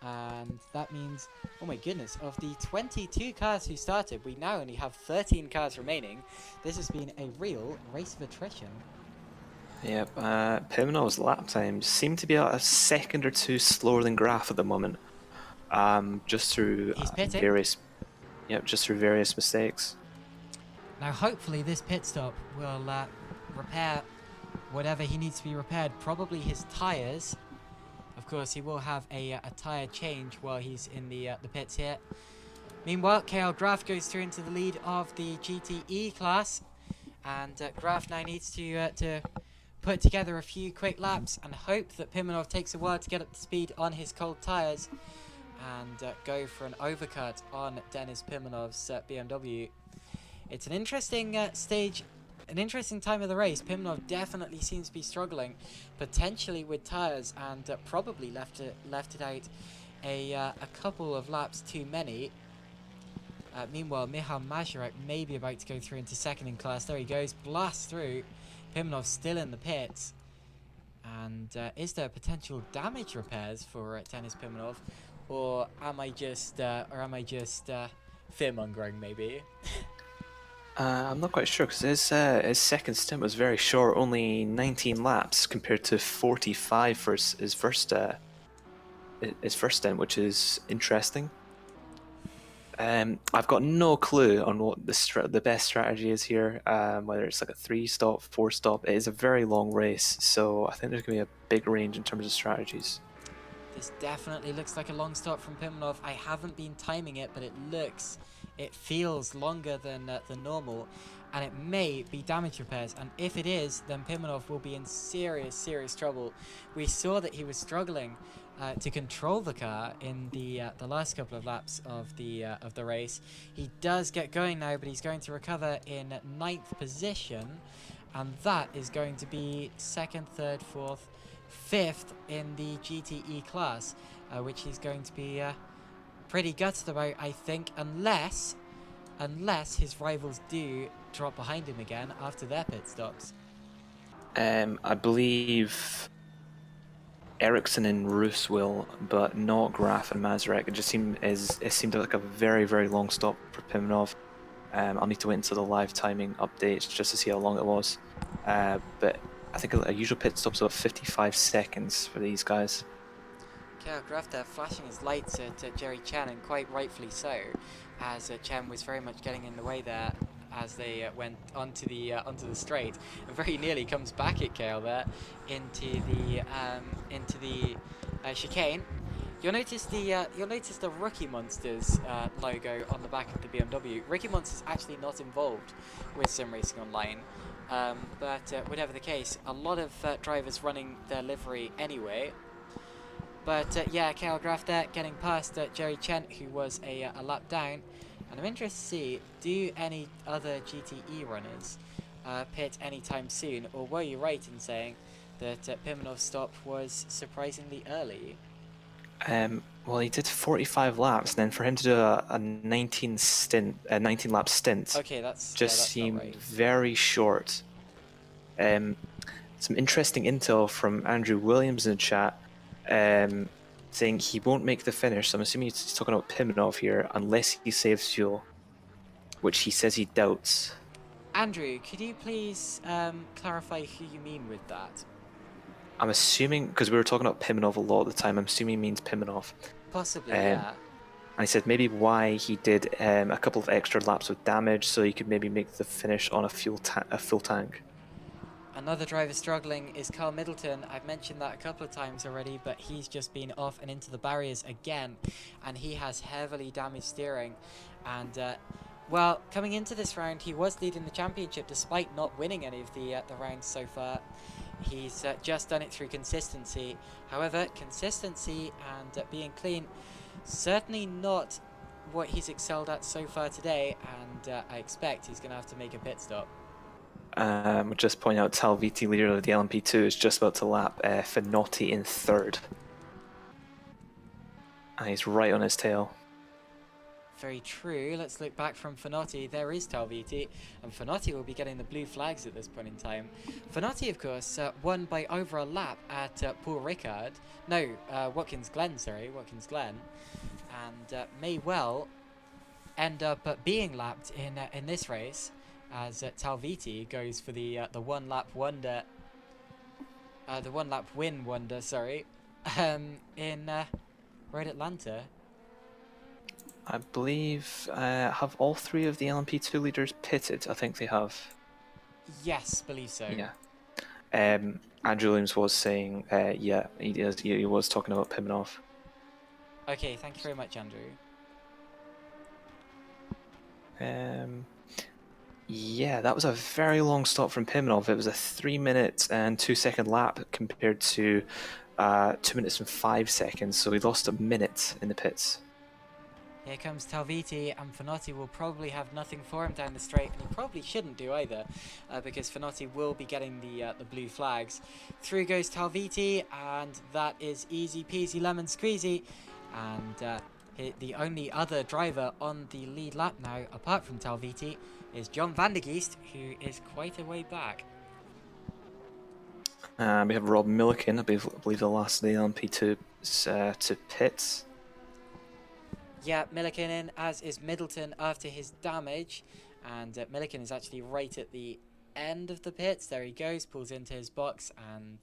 And that means, oh my goodness, of the 22 cars who started, we now only have 13 cars remaining. This has been a real race of attrition. Yep, Pimenov's lap times seem to be a second or two slower than Graf at the moment. Just through He's pitting. various, just through various mistakes. Now, hopefully, this pit stop will repair whatever he needs to be repaired. Probably his tyres. Of course, he will have a tyre change while he's in the pits here. Meanwhile, KL Graf goes through into the lead of the GTE class, and Graf now needs to put together a few quick laps and hope that Pimenov takes a while to get up to speed on his cold tyres and go for an overcut on Denis Pimenov's BMW. It's an interesting stage, an interesting time of the race. Pimenov definitely seems to be struggling, potentially with tyres, and probably left it out a couple of laps too many. Meanwhile, Michal Mazurek may be about to go through into second in class. There he goes, blasts through. Pimenov still in the pits. And is there potential damage repairs for Denis Pimenov, or am I just fear-mongering maybe? I'm not quite sure because his second stint was very short, only 19 laps compared to 45 for his first stint, which is interesting. I've got no clue on what the best strategy is here, whether it's like a 3-stop, 4-stop. It is a very long race, so I think there's going to be a big range in terms of strategies. This definitely looks like a long stop from Pimenov. I haven't been timing it, but it feels longer than normal, and it may be damage repairs. And if it is, then Pimenov will be in serious trouble. We saw that he was struggling to control the car in the last couple of laps of the race. He does get going now, but he's going to recover in 9th position, and that is going to be 2nd, 3rd, 4th, 5th in the GTE class, which he's going to be pretty gutted about, I think, unless his rivals do drop behind him again after their pit stops. I believe Ericsson and Roos will, but not Graf and Mazurek. It seemed like a very long stop for Pimenov. I'll need to wait until the live timing updates just to see how long it was. But I think a usual pit stop's about 55 seconds for these guys. KL Graf there flashing his lights at Jerry Chen, and quite rightfully so, as Chen was very much getting in the way there as they went onto the straight, and very nearly comes back at KL there into the chicane. You'll notice the Rookie Monsters logo on the back of the BMW. Rookie Monsters actually not involved with SimRacingOnline. But whatever the case, a lot of drivers running their livery anyway. But yeah, KL Graf there getting past Jerry Chen, who was a lap down. And I'm interested to see, do any other GTE runners pit anytime soon? Or were you right in saying that Pimenov's stop was surprisingly early? Well, he did 45 laps, and then for him to do a 19 lap stint, okay, that's seemed right. very short. Some interesting intel from Andrew Williams in the chat, saying he won't make the finish. So I'm assuming he's talking about Pimenov here, unless he saves fuel, which he says he doubts. Andrew, could you please clarify who you mean with that? I'm assuming, because we were talking about Pimenov a lot at the time, I'm assuming he means Pimenov. Possibly, yeah. And I said maybe why he did a couple of extra laps with damage, so he could maybe make the finish on a full tank. Another driver struggling is Carl Middleton. I've mentioned that a couple of times already, but he's just been off and into the barriers again, and he has heavily damaged steering. And well, coming into this round, he was leading the championship despite not winning any of the rounds so far. He's just done it through consistency. However, consistency and being clean, certainly not what he's excelled at so far today, and I expect he's going to have to make a pit stop. Just point out, Tal VT, leader of the LMP2, is just about to lap Finotti in 3rd. And he's right on his tail. Very true. Let's look back from Fanotti. There is Talviti, and Fanotti will be getting the blue flags at this point in time. Fanotti, of course, won by over a lap at Paul Ricard. No, Watkins Glen, sorry, Watkins Glen. And may well end up being lapped in this race as Talviti goes for the one-lap wonder. The one-lap win wonder, sorry, in Road Atlanta. I believe have all three of the LMP2 leaders pitted. I think they have. Yes, believe so. Yeah. Andrew Williams was saying, yeah, he was talking about Pimenov. Okay, thank you very much, Andrew. Yeah, that was a very long stop from Pimenov. It was a 3-minute and 2-second lap compared to 2 minutes and 5 seconds. So he lost a minute in the pits. Here comes Talviti, and Fanotti will probably have nothing for him down the straight, and he probably shouldn't do either, because Fanotti will be getting the blue flags. Through goes Talviti, and that is easy peasy lemon squeezy. And the only other driver on the lead lap now, apart from Talviti, is John van der Geest, who is quite a way back. We have Rob Milliken, I believe the last of the LMP2 to pits. Yeah, Milliken in, as is Middleton after his damage. And Milliken is actually right at the end of the pits. There he goes, pulls into his box and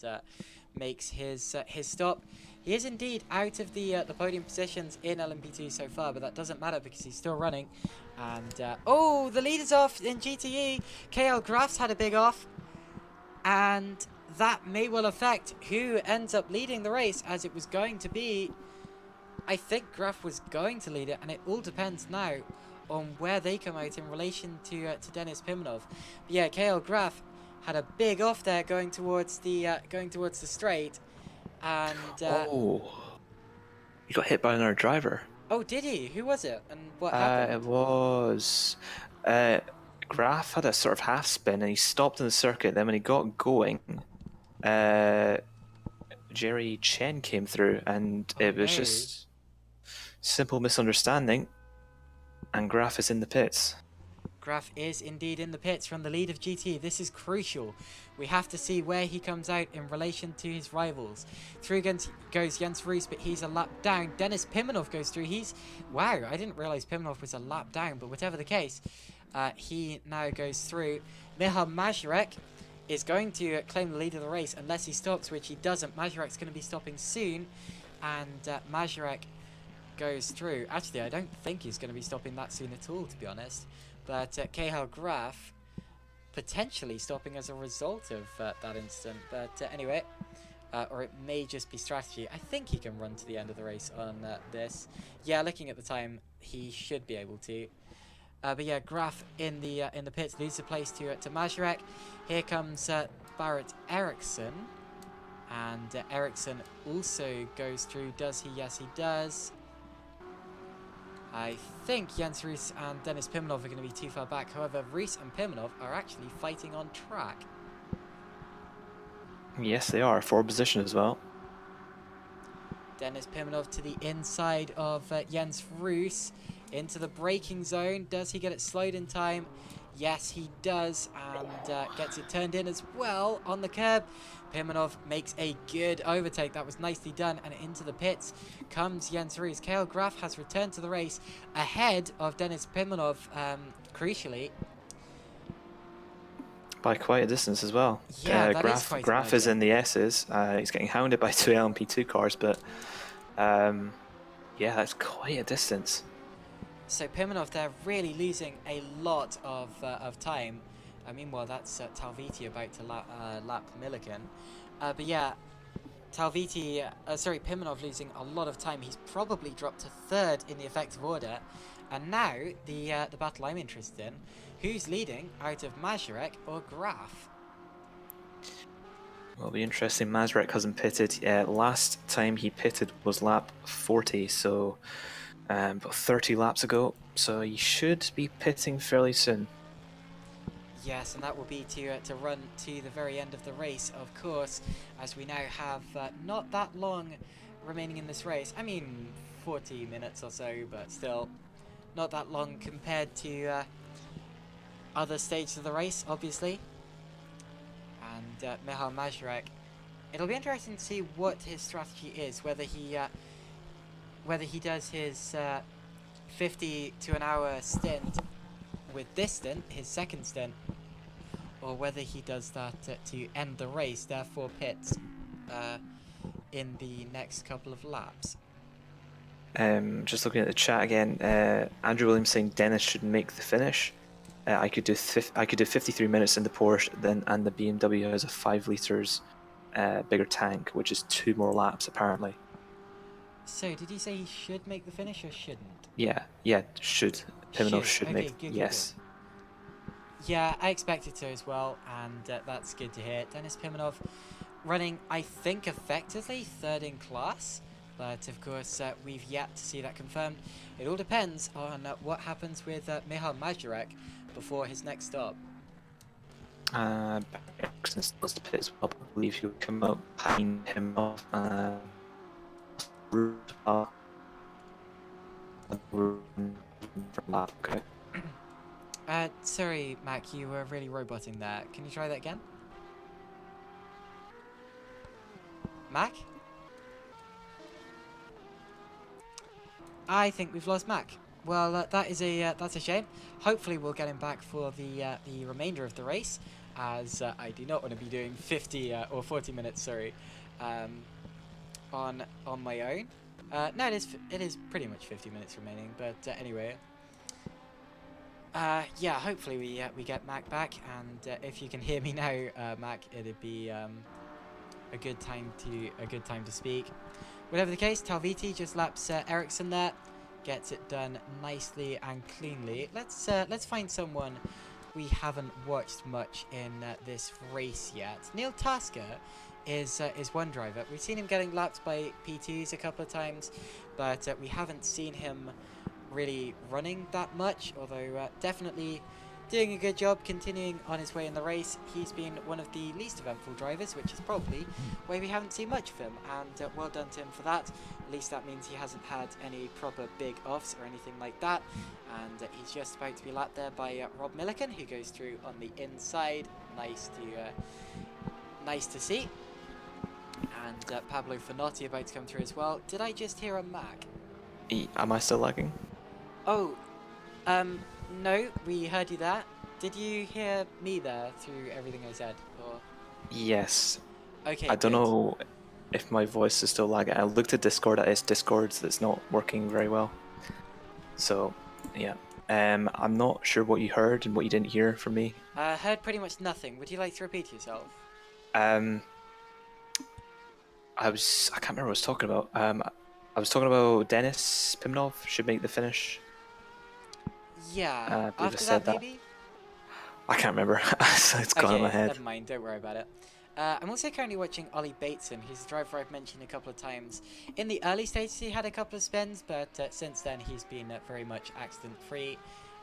makes his stop. He is indeed out of the podium positions in LMP2 so far, but that doesn't matter because he's still running. And oh, the lead is off in GTE. KL Graf's had a big off. And that may well affect who ends up leading the race, as it was going to be... I think Graf was going to lead it, and it all depends now on where they come out in relation to Dennis Pimenov. But yeah, KL Graf had a big off there going towards the straight, and he got hit by another driver. Oh, did he? Who was it? And what happened? It was Graf had a sort of half spin, and he stopped in the circuit. Then when he got going, Jerry Chen came through, and it was just simple misunderstanding, and Graf is in the pits. Graf is indeed in the pits from the lead of GT. This is crucial. We have to see where he comes out in relation to his rivals. Through goes Jens Roos, but he's a lap down. Dennis Pimenov goes through. Wow, I didn't realize Pimenov was a lap down, but whatever the case, he now goes through. Michal Mazurek is going to claim the lead of the race unless he stops, which he doesn't. Mazurek's going to be stopping soon, and Mazurek goes through. Actually, I don't think he's going to be stopping that soon at all, to be honest. But Cahill Graf potentially stopping as a result of that incident. But anyway, or it may just be strategy. I think he can run to the end of the race on this. Yeah, looking at the time, he should be able to. But yeah, Graf in the pits loses the place to Mazurek. Here comes Barrett Eriksson, and Eriksson also goes through. Does he? Yes, he does. I think Jens Roos and Dennis Pimenov are going to be too far back. However, Roos and Pimenov are actually fighting on track. Yes, they are. Forward position as well. Dennis Pimenov to the inside of Jens Roos into the braking zone. Does he get it slowed in time? Yes, he does, and gets it turned in as well on the curb. Pimenov makes a good overtake. That was nicely done, and into the pits comes Jens Roos. Kale Graf has returned to the race ahead of Dennis Pimenov, crucially. By quite a distance as well. Yeah, Graf is in the S's. He's getting hounded by two LMP2 cars, but yeah, that's quite a distance. So Pimenov there really losing a lot of time. Meanwhile, that's Talviti about to lap Milliken. But yeah, Pimenov losing a lot of time. He's probably dropped to third in the effective order. And now, the battle I'm interested in, who's leading out of Mazurek or Graf? Well, it'll be interesting. Mazurek hasn't pitted. Last time he pitted was lap 40, so about 30 laps ago. So he should be pitting fairly soon. Yes, and that will be to run to the very end of the race, of course, as we now have not that long remaining in this race. I mean, 40 minutes or so, but still not that long compared to other stages of the race, obviously. And Michal Majerek, it'll be interesting to see what his strategy is, whether he does his 50 to an hour stint with this stint, his second stint, or whether he does that to end the race, therefore pits in the next couple of laps. Just looking at the chat again, Andrew Williams saying Dennis should make the finish. I could do 53 minutes in the Porsche, and the BMW has a 5 liters bigger tank, which is 2 more laps apparently. So, did he say he should make the finish or shouldn't? Yeah, should. Pimenov should Okay, make. good. Yes. Yeah, I expected so as well, and that's good to hear. Denis Pimenov running, I think, effectively third in class, but of course we've yet to see that confirmed. It all depends on what happens with Michal Majerek before his next stop. Since the pit as well, I believe he would come up behind him off. Okay. Sorry, Mac, you were really roboting there. Can you try that again? Mac? I think we've lost Mac. Well, that's a shame. Hopefully, we'll get him back for the remainder of the race, as I do not want to be doing 50 or 40 minutes. Sorry, on my own. No, it is pretty much 50 minutes remaining. But anyway, yeah. Hopefully, we get Mac back, and if you can hear me now, Mac, it'd be a good time to speak. Whatever the case, Talviti just laps Ericsson there, gets it done nicely and cleanly. Let's find someone we haven't watched much in this race yet. Neil Tasker is one driver. We've seen him getting lapped by P2s a couple of times, but we haven't seen him really running that much, although definitely doing a good job continuing on his way in the race. He's been one of the least eventful drivers, which is probably why we haven't seen much of him, and well done to him for that. At least that means he hasn't had any proper big offs or anything like that, and he's just about to be lapped there by Rob Milliken, who goes through on the inside. Nice to see. And Pablo Finotti about to come through as well. Did I just hear a Mac? Am I still lagging? Oh, no, we heard you there. Did you hear me there through everything I said? Or? Yes. Okay, I don't good. know if my voice is still lagging. I looked at Discord, it's Discord that's not working very well. So, yeah. I'm not sure what you heard and what you didn't hear from me. Heard pretty much nothing. Would you like to repeat yourself? I can't remember what I was talking about. I was talking about Denis Pimenov should make the finish. Yeah, I after said that maybe? I can't remember. It's gone in my head. Never mind, don't worry about it. I'm also currently watching Ollie Bateson, who's a driver I've mentioned a couple of times. In the early stages he had a couple of spins, but since then he's been very much accident-free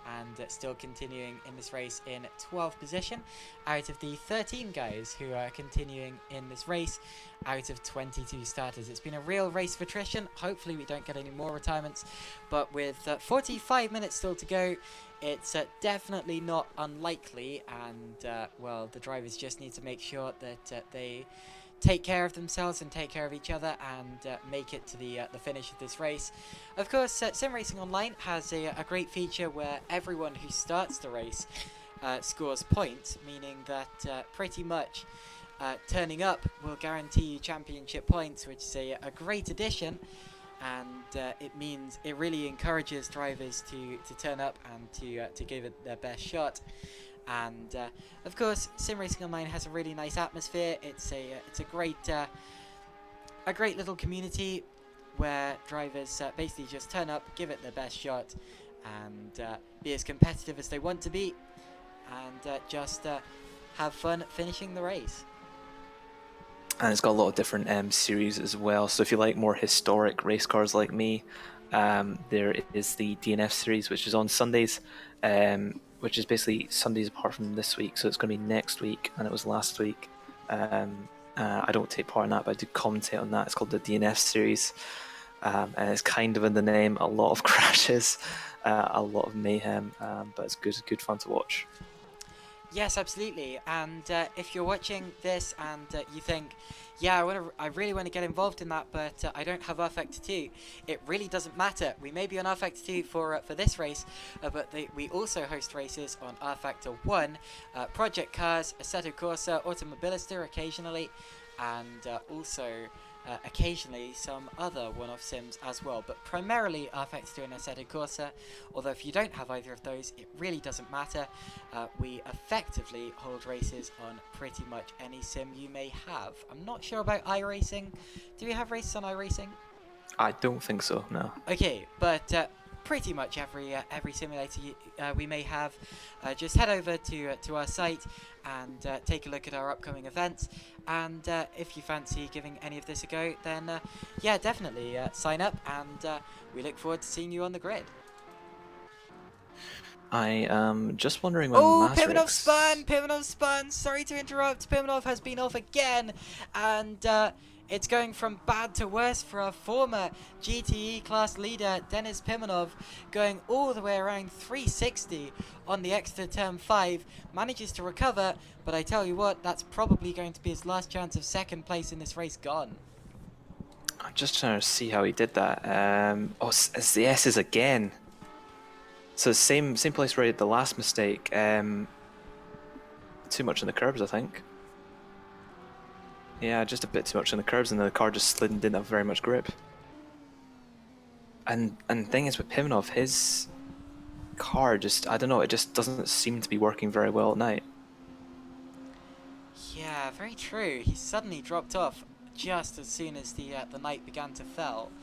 and still continuing in this race in 12th position out of the 13 guys who are continuing in this race out of 22 starters. It's been a real race of attrition. Hopefully we don't get any more retirements, but with 45 minutes still to go, it's definitely not unlikely, and well, the drivers just need to make sure that they take care of themselves and take care of each other and make it to the finish of this race. Of course, SimRacingOnline has a great feature where everyone who starts the race scores points, meaning that pretty much turning up will guarantee you championship points, which is a great addition. And it means it really encourages drivers to turn up and to give it their best shot. And of course, SimRacingOnline has a really nice atmosphere. It's a great little community where drivers basically just turn up, give it their best shot, and be as competitive as they want to be, and just have fun finishing the race. And it's got a lot of different series as well. So if you like more historic race cars like me, there is the DNF series, which is on Sundays, which is basically Sundays apart from this week. So it's going to be next week, and it was last week. I don't take part in that, but I do commentate on that. It's called the DNF series, and it's kind of in the name, a lot of crashes. a lot of mayhem, but it's good fun to watch. Yes, absolutely. And if you're watching this and you think, yeah, I really want to get involved in that, but I don't have rFactor 2, it really doesn't matter. We may be on rFactor 2 for this race, but we also host races on rFactor 1, Project Cars, Assetto Corsa, Automobilista occasionally, and also occasionally some other one-off sims as well, but primarily rFactor 2 and Assetto Corsa. Although if you don't have either of those, it really doesn't matter. We effectively hold races on pretty much any sim you may have. I'm not sure about iRacing. Do we have races on iRacing? I don't think so, no. Okay, but pretty much every simulator we may have. Just head over to our site and take a look at our upcoming events. And if you fancy giving any of this a go, then yeah, definitely sign up. And we look forward to seeing you on the grid. I am just wondering when Oh, Pimenov Mazurek... Pimenov spun! Sorry to interrupt, Pimenov has been off again! And it's going from bad to worse for our former GTE class leader, Denis Pimenov, going all the way around 360 on the extra turn 5, manages to recover, but I tell you what, that's probably going to be his last chance of second place in this race gone. I'm just trying to see how he did that. Oh, it's the S's again. So same place where he had the last mistake. Too much in the curbs, I think. Yeah, just a bit too much in the curbs, and the car just slid and didn't have very much grip. And the thing is with Pimenov, his car just, I don't know, it just doesn't seem to be working very well at night. Yeah, very true. He suddenly dropped off just as soon as the night began to fall.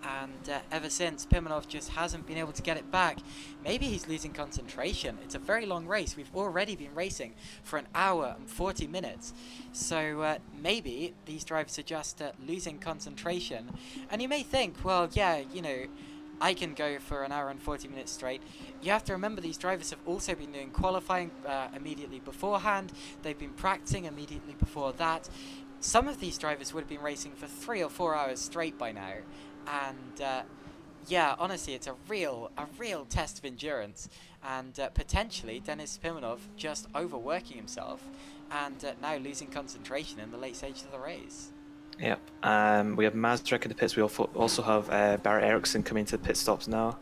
And ever since, Pimenov just hasn't been able to get it back. Maybe he's losing concentration. It's a very long race. We've already been racing for an hour and 40 minutes. So maybe these drivers are just losing concentration. And you may think, well, yeah, you know, I can go for an hour and 40 minutes straight. You have to remember these drivers have also been doing qualifying immediately beforehand. They've been practicing immediately before that. Some of these drivers would have been racing for 3 or 4 hours straight by now. And yeah, honestly, it's a real test of endurance, and potentially Denis Pimenov just overworking himself and now losing concentration in the late stages of the race. Yep. We have Mazurek in the pits. We also have Barrett Ericsson coming to the pit stops now.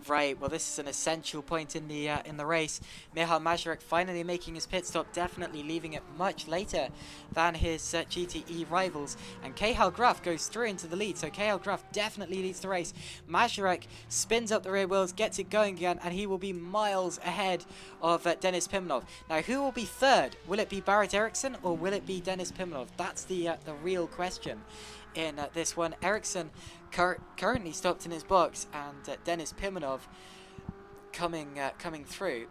Right, well, this is an essential point in the race. Michal Mazurek finally making his pit stop, definitely leaving it much later than his GTE rivals. And Cahill Graf goes through into the lead, so Cahill Graf definitely leads the race. Mazurek spins up the rear wheels, gets it going again, and he will be miles ahead of Denis Pimenov. Now, who will be third? Will it be Barrett Ericsson or will it be Denis Pimenov? That's the real question in this one. Ericsson currently stopped in his box, and Denis Pimenov coming through.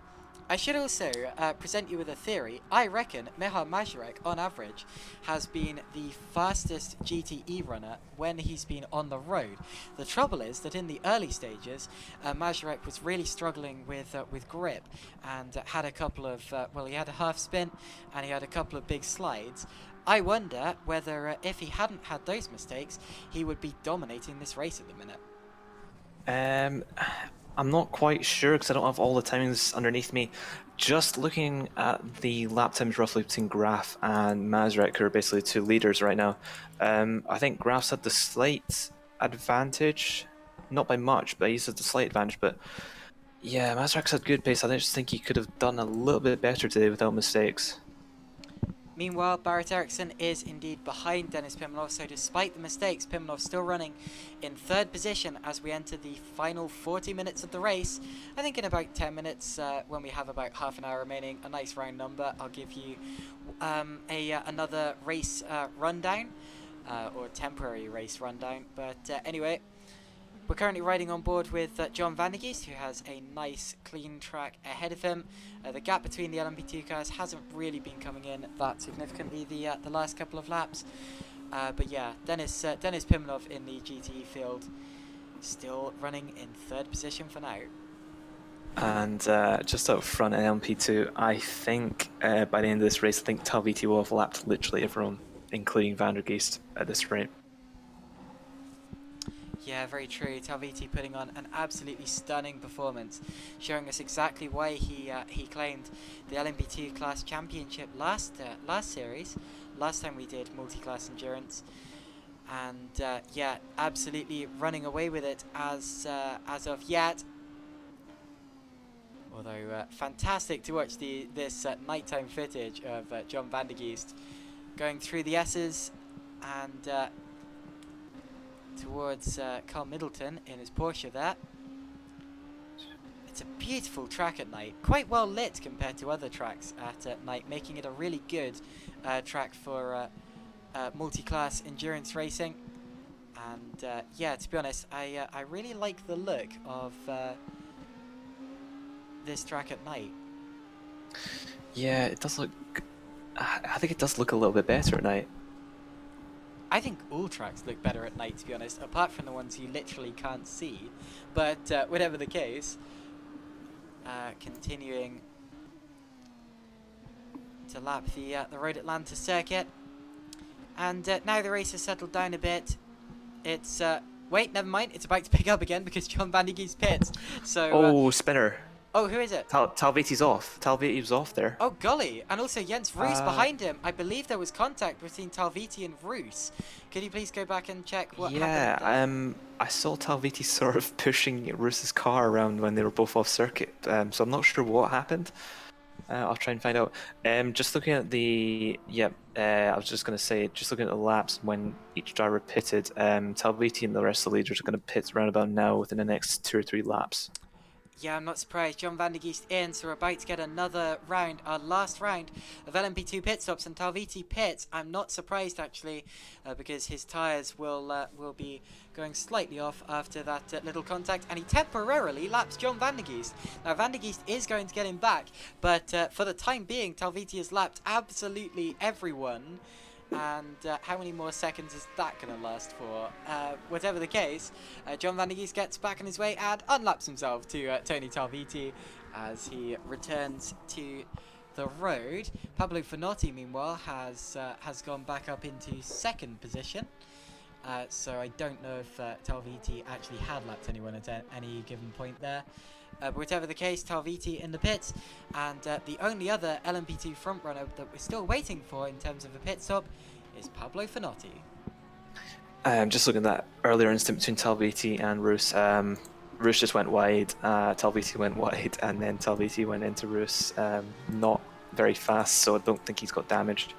I should also present you with a theory. I reckon Michal Mazurek, on average, has been the fastest GTE runner when he's been on the road. The trouble is that in the early stages, Mazurek was really struggling with grip, and had a couple of, well, he had a half spin, and he had a couple of big slides. I wonder whether if he hadn't had those mistakes, he would be dominating this race at the minute. I'm not quite sure because I don't have all the timings underneath me. Just looking at the lap times roughly between Graf and Mazurek, who are basically two leaders right now, I think Graf's had the slight advantage. Not by much, but he's had the slight advantage. But yeah, Mazurek's had good pace. I just think he could have done a little bit better today without mistakes. Meanwhile, Barrett Ericsson is indeed behind Denis Pimenov, so despite the mistakes, Pimenov's still running in third position as we enter the final 40 minutes of the race. I think in about 10 minutes, when we have about half an hour remaining, a nice round number, I'll give you another race rundown, or temporary race rundown. But anyway, we're currently riding on board with John Van der Geest, who has a nice clean track ahead of him. The gap between the LMP2 cars hasn't really been coming in that significantly the last couple of laps. But yeah, Denis Pimenov in the GTE field, still running in third position for now. And just up front in LMP2, I think by the end of this race, I think Talviti will have lapped literally everyone, including Van der Geest, at this rate. Yeah, very true. Talviti putting on an absolutely stunning performance, showing us exactly why he claimed the LMP2 class championship last series, last time we did multi-class endurance, and yeah, absolutely running away with it as of yet. Although fantastic to watch this nighttime footage of John van der Geest going through the S's and towards Carl Middleton in his Porsche there. It's a beautiful track at night, quite well lit compared to other tracks at night, making it a really good track for multi-class endurance racing. And yeah, to be honest, I really like the look of this track at night. Yeah, it does look. I think it does look a little bit better at night. I think all tracks look better at night, to be honest, apart from the ones you literally can't see. But whatever the case, continuing to lap the Road Atlanta circuit. And now the race has settled down a bit. It's wait, never mind. It's about to pick up again because John van der Geest pits. So Oh, spinner. oh, who is it? Talviti's off. Talviti was off there. Oh golly, and also Jens Roos behind him. I believe there was contact between Talviti and Roos. Could you please go back and check what happened there? I saw Talviti sort of pushing Roos's car around when they were both off circuit. So I'm not sure what happened. I'll try and find out. Just looking at the I was just going to say, just looking at the laps when each driver pitted. Talviti and the rest of the leaders are going to pit around about now within the next 2 or 3 laps. Yeah, I'm not surprised. John van der Geest in, so we're about to get another round, our last round of LMP2 pit stops, and Talviti pits. I'm not surprised actually, because his tyres will be going slightly off after that little contact, and he temporarily laps John van der Geest. Now van der Geest is going to get him back, but for the time being, Talviti has lapped absolutely everyone. And how many more seconds is that going to last for? Whatever the case, John van der Geest gets back on his way and unlaps himself to Tony Talviti as he returns to the road. Pablo Finotti, meanwhile, has gone back up into second position. So I don't know if Talviti actually had lapped anyone at any given point there. But whatever the case, Talviti in the pits, and the only other LMP2 frontrunner that we're still waiting for in terms of a pit stop is Pablo Finotti. Just looking at that earlier instant between Talviti and Roos. Roos just went wide, Talviti went wide, and then Talviti went into Roos. Not very fast, so I don't think he's got damaged.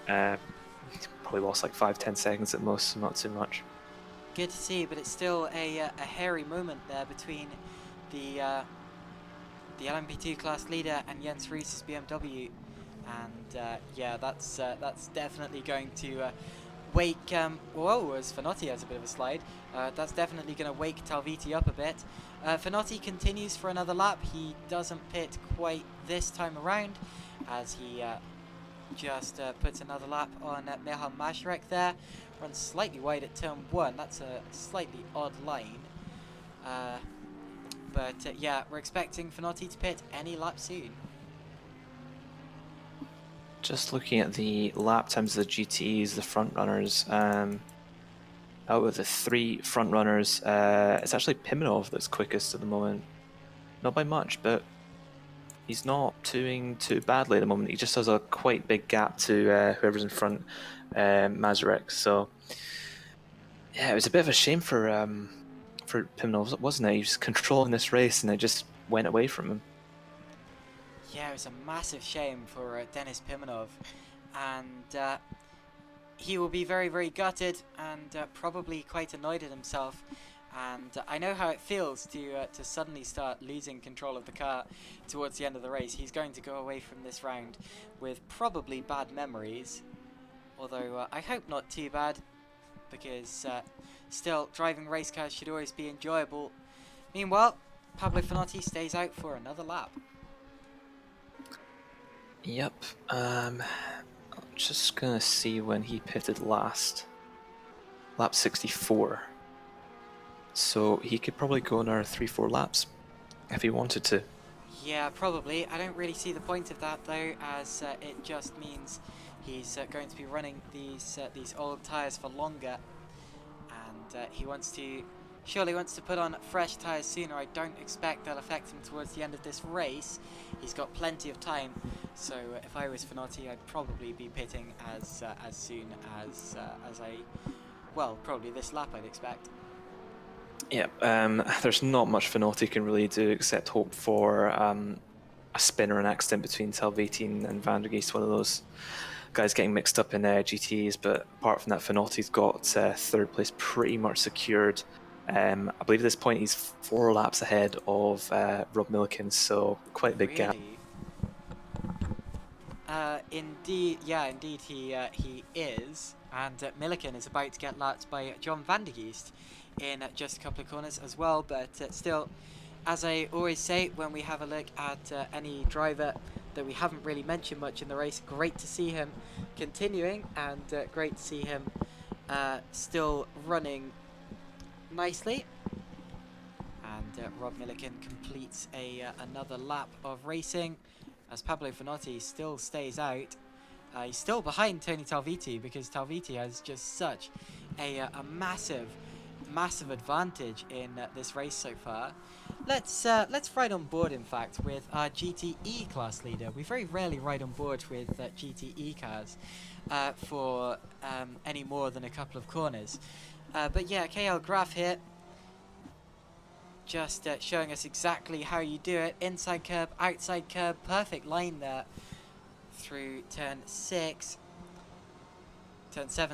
Probably lost like 5-10 seconds at most, so not too much. Good to see, but it's still a hairy moment there between the LMP2 class leader and Jens Roos's BMW, and yeah, that's definitely going to wake. Whoa, as Finotti has a bit of a slide, that's definitely going to wake Talviti up a bit. Finotti continues for another lap. He doesn't pit quite this time around, as he just puts another lap on Michal Majerek there. Runs slightly wide at turn 1. That's a slightly odd line. But yeah, we're expecting Finotti to pit any lap soon. Just looking at the lap times of the GTEs, the front runners. Out of the 3 front runners, it's actually Pimenov that's quickest at the moment. Not by much, but he's not doing too badly at the moment. He just has a quite big gap to whoever's in front, Majerek. So yeah, it was a bit of a shame for Pimenov, wasn't it? He was controlling this race and it just went away from him. Yeah, it was a massive shame for Denis Pimenov, and he will be very, very gutted and probably quite annoyed at himself. And I know how it feels to suddenly start losing control of the car towards the end of the race. He's going to go away from this round with probably bad memories, although I hope not too bad, because still, driving race cars should always be enjoyable. Meanwhile, Pablo Finotti stays out for another lap. Yep. I'm just gonna see when he pitted last. Lap 64. So he could probably go another 3-4 laps if he wanted to. Yeah, probably. I don't really see the point of that though, as it just means he's going to be running these old tyres for longer, and he wants to surely wants to put on fresh tyres sooner. I don't expect that'll affect him towards the end of this race. He's got plenty of time, so if I was Finotti, I'd probably be pitting as soon as well, probably this lap, I'd expect. Yeah, there's not much Finotti can really do except hope for a spin or an accident between Salvati and Van der Geest, one of those guys getting mixed up in GTs. But apart from that, Finotti's got third place pretty much secured. I believe at this point he's 4 laps ahead of Rob Milliken, so quite a big gap. Indeed, yeah, indeed he is, and Milliken is about to get lapped by John Van der Geest in just a couple of corners as well, but still, as I always say when we have a look at any driver that we haven't really mentioned much in the race, great to see him continuing, and great to see him still running nicely. And Rob Milliken completes another lap of racing, as Pablo Finotti still stays out. He's still behind Tony Talviti, because Talviti has just such a massive advantage in this race so far. Let's ride on board, in fact, with our GTE class leader. We very rarely ride on board with GTE cars for any more than a couple of corners. But yeah, KL Graf here, just showing us exactly how you do it. Inside curb, outside curb, perfect line there through turn 7,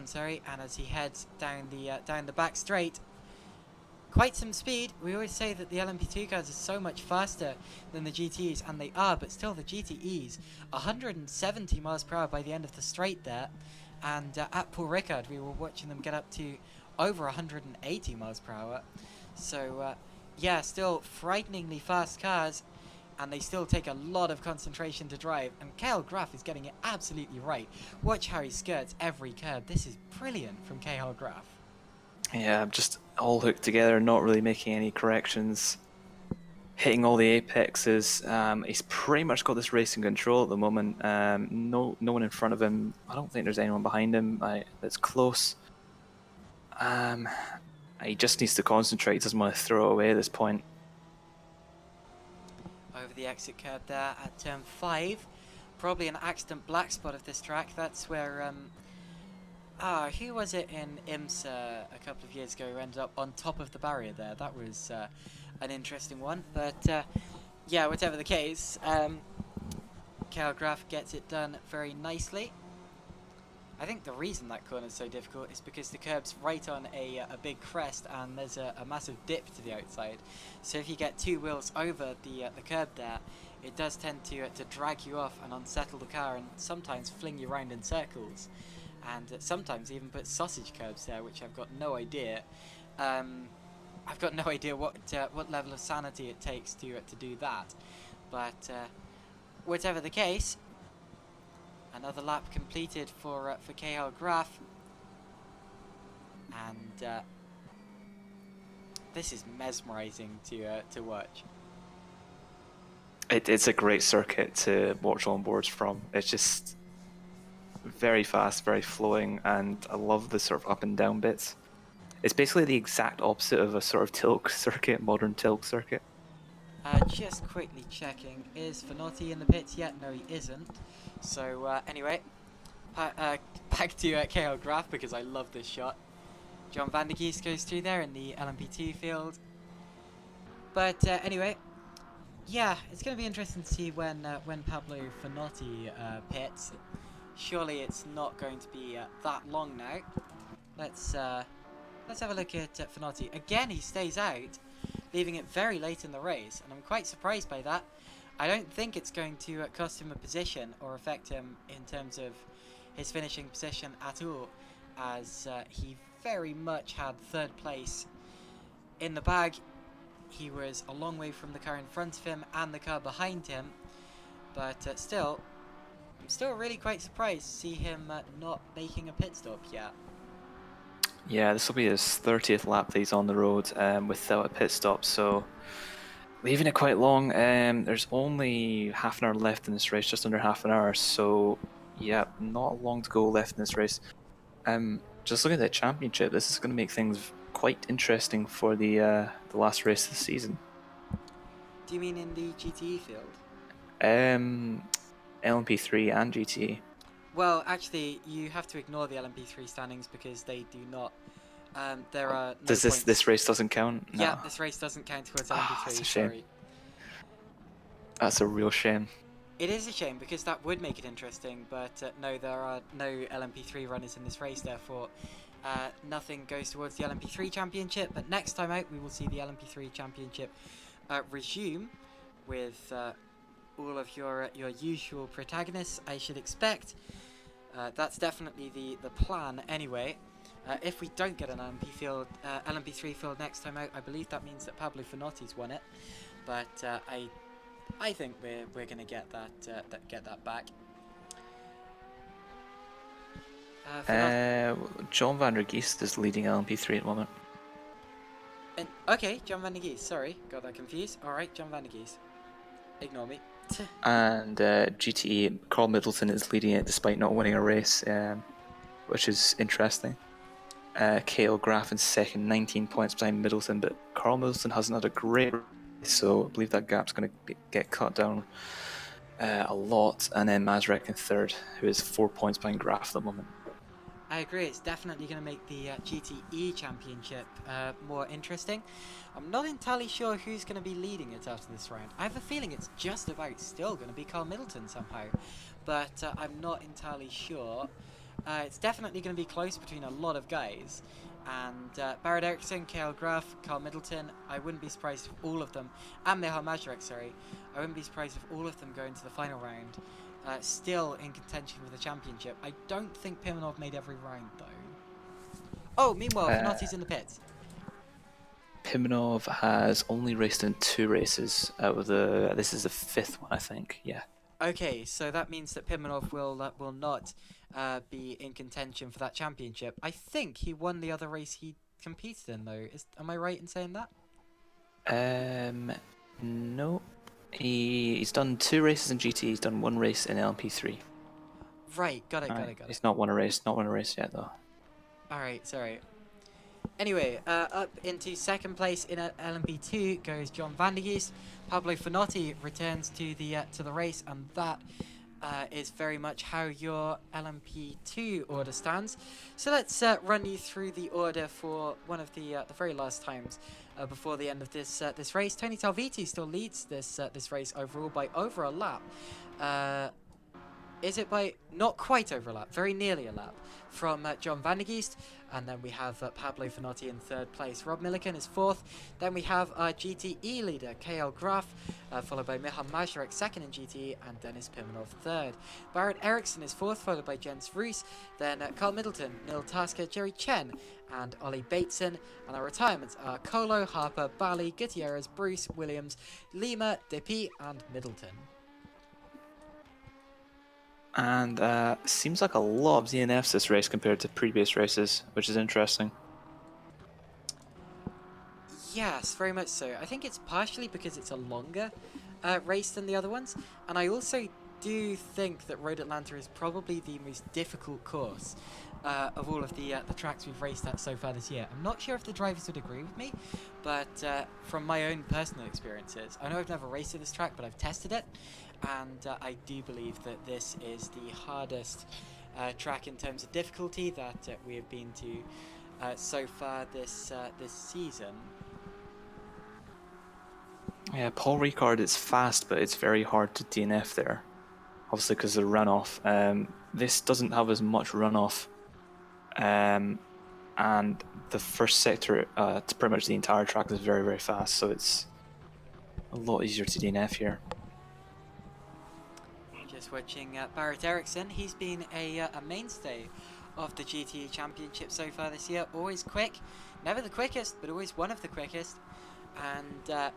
sorry, and as he heads down the back straight, quite some speed. We always say that the LMP2 cars are so much faster than the GTEs, and they are, but still the GTEs 170 miles per hour by the end of the straight there, and at Paul Ricard we were watching them get up to over 180 miles per hour. So yeah, still frighteningly fast cars, and they still take a lot of concentration to drive, and KL Graf is getting it absolutely right. Watch how he skirts every curb. This is brilliant from KL Graf. Yeah, just all hooked together, not really making any corrections, hitting all the apexes. He's pretty much got this race in control at the moment. No one in front of him. I don't think there's anyone behind him that's close. He just needs to concentrate. He doesn't want to throw it away at this point. Over the exit curb there at turn 5. Probably an accident black spot of this track. That's where who was it in IMSA a couple of years ago who ended up on top of the barrier there? That was an interesting one. But yeah, whatever the case, KL Graf gets it done very nicely. I think the reason that corner is so difficult is because the curb's right on a big crest, and there's a massive dip to the outside. So if you get 2 wheels over the curb there, it does tend to drag you off and unsettle the car, and sometimes fling you around in circles, and sometimes even put sausage curbs there, which I've got no idea. I've got no idea what level of sanity it takes to do that. But whatever the case, another lap completed for KL Graf, and this is mesmerizing to watch. It's a great circuit to watch on boards from. It's just very fast, very flowing, and I love the sort of up and down bits. It's basically the exact opposite of a sort of tilk circuit, modern tilk circuit. Just quickly checking, is Finotti in the pits yet? No, he isn't. So anyway, back to KL Graf, because I love this shot. John Van der Geest goes through there in the LMP2 field. But anyway, yeah, it's going to be interesting to see when Pablo Finotti pits. Surely it's not going to be that long now. Let's have a look at Finotti. Again, he stays out, leaving it very late in the race, and I'm quite surprised by that. I don't think it's going to cost him a position or affect him in terms of his finishing position at all, as he very much had 3rd place in the bag. He was a long way from the car in front of him and the car behind him, but still, I'm still really quite surprised to see him not making a pit stop yet. Yeah, this will be his 30th lap that he's on the road without a pit stop, so leaving it quite long. There's only half an hour left in this race, just under half an hour, so yeah, not long to go left in this race. Just looking at the championship, this is going to make things quite interesting for the last race of the season. Do you mean in the GTE field? LMP3 and GTE. Well, actually, you have to ignore the LMP3 standings because they do not. There are no Does points. this race doesn't count? Yeah, No. this race doesn't count towards Ah, LMP3. that's a shame. Sorry. That's a real shame. It is a shame because that would make it interesting, but no, there are no LMP3 runners in this race, therefore nothing goes towards the LMP3 championship. But next time out, we will see the LMP3 championship resume with all of your usual protagonists, I should expect. That's definitely the plan anyway. If we don't get an LMP3 field next time out, I believe that means that Pablo Finotti's won it. But I think we're gonna get that back. John van der Geest is leading LMP3 at the moment. Okay, John van der Geest. Sorry, got that confused. All right, John van der Geest. Ignore me. And GTE, Carl Middleton is leading it despite not winning a race, which is interesting. Cale Graff in second, 19 points behind Middleton, but Carl Middleton hasn't had a great race, so I believe that gap's going to get cut down a lot. And then Mazurek in third, who is 4 points behind Graff at the moment. I agree, it's definitely going to make the GTE championship more interesting. I'm not entirely sure who's going to be leading it after this round. I have a feeling it's just about still going to be Carl Middleton somehow, but I'm not entirely sure. It's definitely going to be close between a lot of guys, and Barrett Eriksson, Cale Graff, Carl Middleton, I wouldn't be surprised if all of them, and Michal Mazurek, sorry, I wouldn't be surprised if all of them go into the final round. Still in contention for the championship. I don't think Pimenov made every round though. Oh, meanwhile, Finotti's in the pits. Pimenov has only raced in 2 races out of the. This is the 5th one, I think. Yeah. Okay, so that means that Pimenov will not be in contention for that championship. I think he won the other race he competed in though. Am I right in saying that? No. He's done 2 races in GT. He's done 1 race in LMP3. Right, got it. He's not won a race. Not won a race yet though. All right, sorry. Anyway, up into second place in LMP2 goes John van der Geest. Pablo Finotti returns to the race, and that is very much how your LMP2 order stands. So let's run you through the order for one of the very last times before the end of this race. Tony Talviti still leads this race overall by over a lap. Is it by not quite over a lap, very nearly a lap from John van der Geest, and then we have Pablo Finotti in third place. Rob Milliken is fourth. Then we have our GTE leader Cale Graff, followed by Michal Mazurek second in GTE, and Dennis Pimenov third. Barrett Eriksson is fourth, followed by Jens Roos. Then Carl Middleton, Neil Tasker, Jerry Chen, and Ollie Bateson. And our retirements are Colo, Harper, Bali, Gutierrez, Bruce, Williams, Lima, Dippy, and Middleton. And seems like a lot of DNFs this race compared to previous races, which is interesting. Yes, very much so. I think it's partially because it's a longer race than the other ones, and I also do think that Road Atlanta is probably the most difficult course of all of the tracks we've raced at so far this year. I'm not sure if the drivers would agree with me, but from my own personal experiences, I know I've never raced at this track, but I've tested it, and I do believe that this is the hardest track in terms of difficulty that we have been to so far this season. Yeah, Paul Ricard is fast, but it's very hard to DNF there. Obviously, because of the runoff. This doesn't have as much runoff. And the first sector, to pretty much the entire track, is very, very fast. So it's a lot easier to DNF here. Just watching Barrett Eriksson. He's been a mainstay of the GTE Championship so far this year. Always quick. Never the quickest, but always one of the quickest. And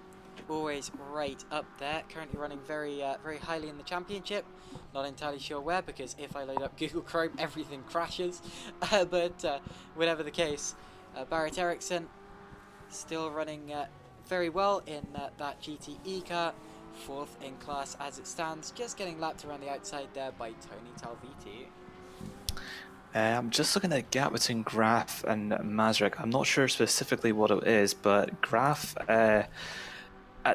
always right up there. Currently running very highly in the championship. Not entirely sure where, because if I load up Google Chrome, everything crashes. But whatever the case, Barrett Eriksson still running very well in that GTE car. Fourth in class as it stands, just getting lapped around the outside there by Tony Talviti. I'm just looking at the gap between Graf and Mazurek. I'm not sure specifically what it is, but Graf, at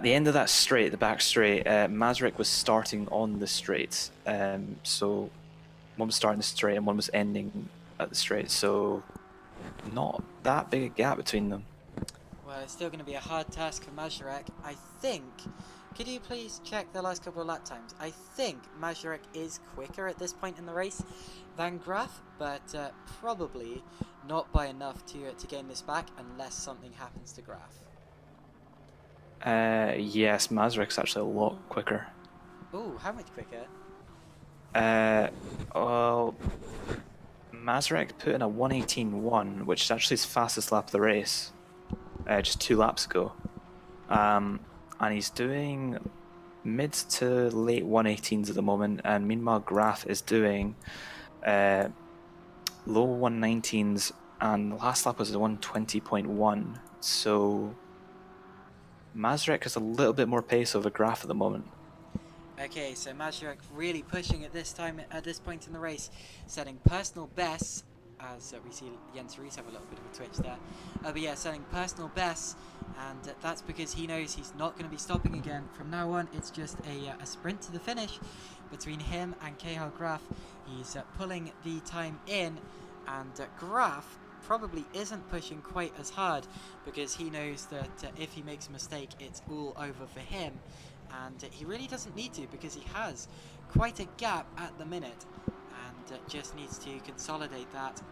the end of that straight, the back straight, Mazurek was starting on the straight. So one was starting the straight and one was ending at the straight. So not that big a gap between them. Well, it's still going to be a hard task for Mazurek. I think. Could you please check the last couple of lap times? I think Mazurek is quicker at this point in the race than Graf, but probably not by enough to gain this back unless something happens to Graf. Yes, Mazurek's actually a lot quicker. Ooh, how much quicker? Well, Mazurek put in a 1:18.1, which is actually his fastest lap of the race, just 2 laps ago. And he's doing mid to late 1:18s at the moment, and meanwhile Graf is doing low 1:19s, and the last lap was a 1:20.1. So Mazurek has a little bit more pace over Graf at the moment. Okay, so Mazurek really pushing at this point in the race, setting personal bests, as we see Jens Rees have a little bit of a twitch there. But yeah, setting personal bests, and that's because he knows he's not going to be stopping again. From now on, it's just a sprint to the finish between him and Cahill Graf. He's pulling the time in, and Graf probably isn't pushing quite as hard because he knows that if he makes a mistake, it's all over for him. And he really doesn't need to because he has quite a gap at the minute and just needs to consolidate that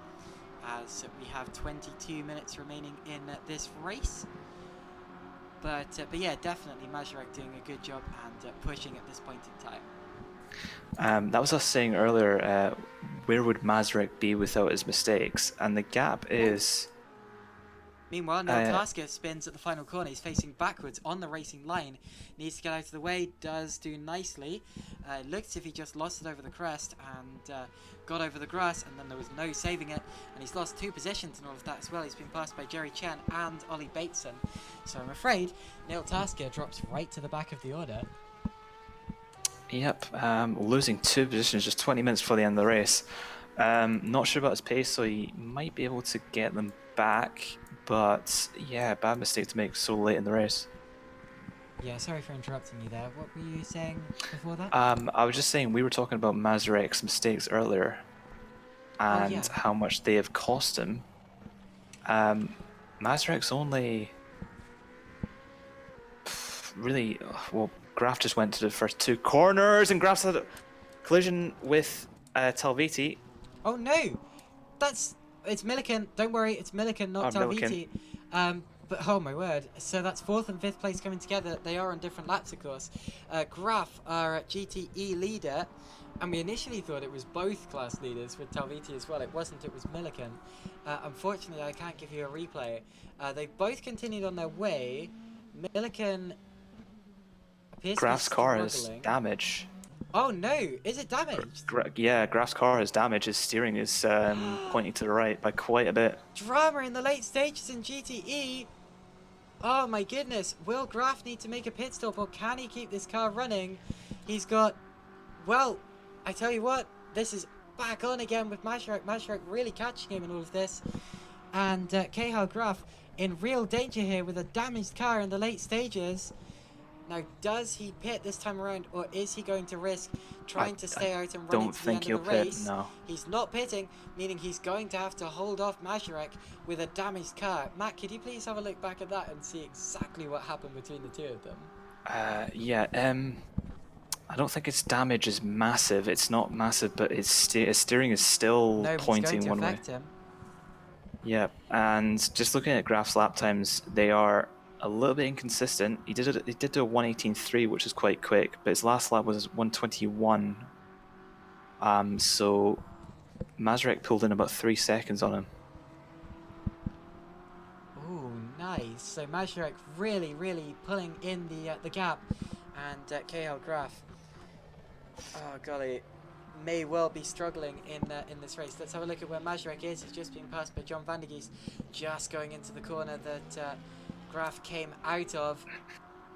as we have 22 minutes remaining in this race. But yeah, definitely Mazurek doing a good job and pushing at this point in time. That was us saying earlier, where would Mazurek be without his mistakes? And the gap is... Meanwhile, Neil Tasker spins at the final corner. He's facing backwards on the racing line. Needs to get out of the way. Does do nicely. Looks as if he just lost it over the crest and got over the grass, and then there was no saving it. And he's lost 2 positions and all of that as well. He's been passed by Jerry Chen and Ollie Bateson. So I'm afraid Neil Tasker drops right to the back of the order. Yep, losing 2 positions just 20 minutes before the end of the race. Not sure about his pace, so he might be able to get them back. But yeah, bad mistake to make so late in the race. Yeah, sorry for interrupting you there. What were you saying before that? I was just saying we were talking about Mazurek's mistakes earlier and how much they have cost him. Mazurek's only really Graf just went to the first 2 corners and Graf's had a collision with Talviti. Oh no! It's Milliken. Don't worry, it's Milliken, not Talviti. But oh my word! So that's 4th and 5th place coming together. They are on different laps, of course. Graf, our GTE leader, and we initially thought it was both class leaders with Talviti as well. It wasn't. It was Milliken. Unfortunately, I can't give you a replay. They both continued on their way. Milliken appears Graf's to be car is struggling. damaged. Oh no! Is it damaged? Yeah, Graf's car is damaged. His steering is pointing to the right by quite a bit. Drama in the late stages in GTE. Oh my goodness. Will Graf need to make a pit stop, or can he keep this car running? He's got... Well, I tell you what. This is back on again with Mazurek. Mazurek really catching him in all of this. And Cahill Graf in real danger here with a damaged car in the late stages. Now, does he pit this time around, or is he going to risk trying to stay out and run into the end of the race? No. He's not pitting, meaning he's going to have to hold off Mazurek with a damaged car. Matt, could you please have a look back at that and see exactly what happened between the 2 of them? I don't think its damage is massive. It's not massive, but its steering is still pointing one way. Him. Yeah, and just looking at Graf's lap times, they are a little bit inconsistent. He did do a 1:18.3, which is quite quick, but his last lap was 1:21. So Mazurek pulled in about 3 seconds on him. Ooh, nice. So Mazurek really, really pulling in the gap, and Cahill Graf, oh golly, may well be struggling in this race. Let's have a look at where Mazurek is. He's just being passed by John van der Geest, just going into the corner that Graf came out of.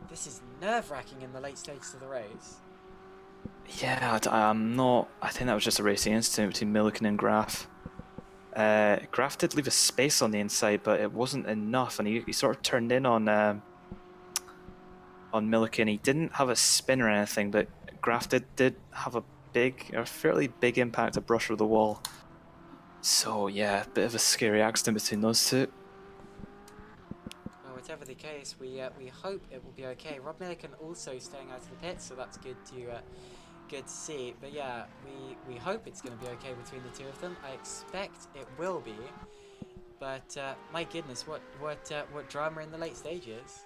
This is nerve-wracking in the late stages of the race. Yeah, I'm not. I think that was just a racing incident between Milliken and Graf. Graf did leave a space on the inside, but it wasn't enough, and he sort of turned in on Milliken. He didn't have a spin or anything, but Graf did have a fairly big impact, a brush with the wall. So yeah, bit of a scary accident between those two. Well, whatever the case, we hope it will be okay. Rob Milliken also staying out of the pits, so that's good to see. But yeah, we hope it's going to be okay between the two of them. I expect it will be. But my goodness, what drama in the late stages.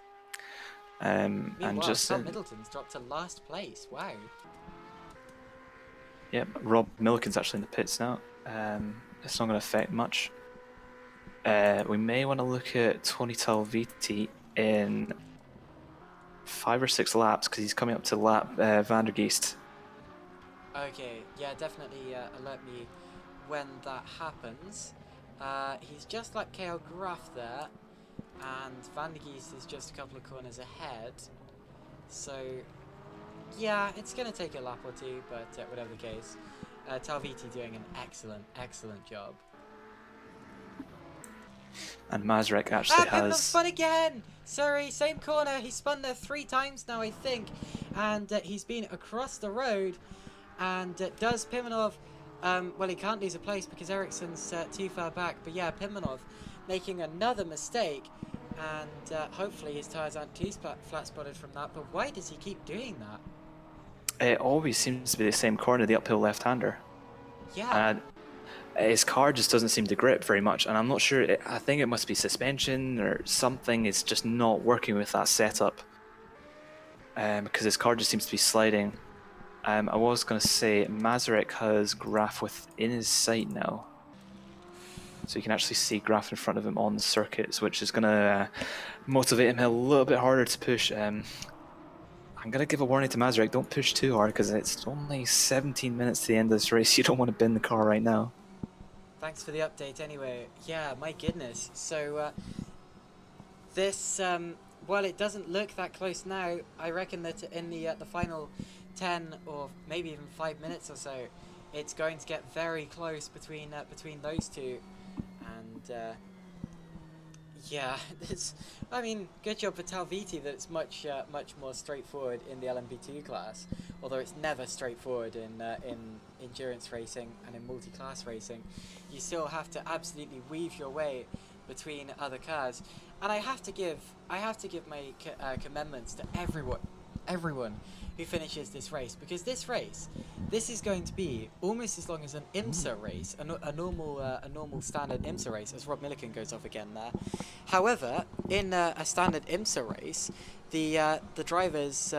And Meanwhile, just Carl Middleton's dropped to last place. Wow. yeah, Rob Milliken's actually in the pits now. It's not going to affect much. We may want to look at Tony Talviti in 5 or 6 laps because he's coming up to lap Van der Geest. Okay, yeah, definitely alert me when that happens. He's just like KL Graf there, and Van der Geest is just a couple of corners ahead. So, yeah, it's going to take a lap or two, but whatever the case. Talviti doing an excellent job. And Mazurek actually Pimnov has... spun again! Sorry, same corner. He spun there 3 times now, I think. And he's been across the road. And does Pimenov... well, he can't lose a place because Ericsson's too far back. But yeah, Pimenov making another mistake. And hopefully his tyres aren't too flat-spotted from that. But why does he keep doing that? It always seems to be the same corner, the uphill left-hander. Yeah. His car just doesn't seem to grip very much, and I'm not sure. I think it must be suspension or something. It's just not working with that setup because his car just seems to be sliding. I was going to say Mazurek has Graf within his sight now, so you can actually see Graf in front of him on the circuits, which is going to motivate him a little bit harder to push. I'm going to give a warning to Mazurek: don't push too hard because it's only 17 minutes to the end of this race. You don't want to bin the car right now. Thanks for the update anyway. Yeah, my goodness. So, this, while it doesn't look that close now, I reckon that in the final 10 or maybe even 5 minutes or so, it's going to get very close between those two. And, yeah, I mean, good job for Talviti that it's much more straightforward in the LMP2 class, although it's never straightforward in endurance racing and in multi-class racing. You still have to absolutely weave your way between other cars, and I have to give my commendments to everyone who finishes this race, because this is going to be almost as long as an IMSA race, a normal standard IMSA race, as Rob Milliken goes off again there. However, in a standard IMSA race, the drivers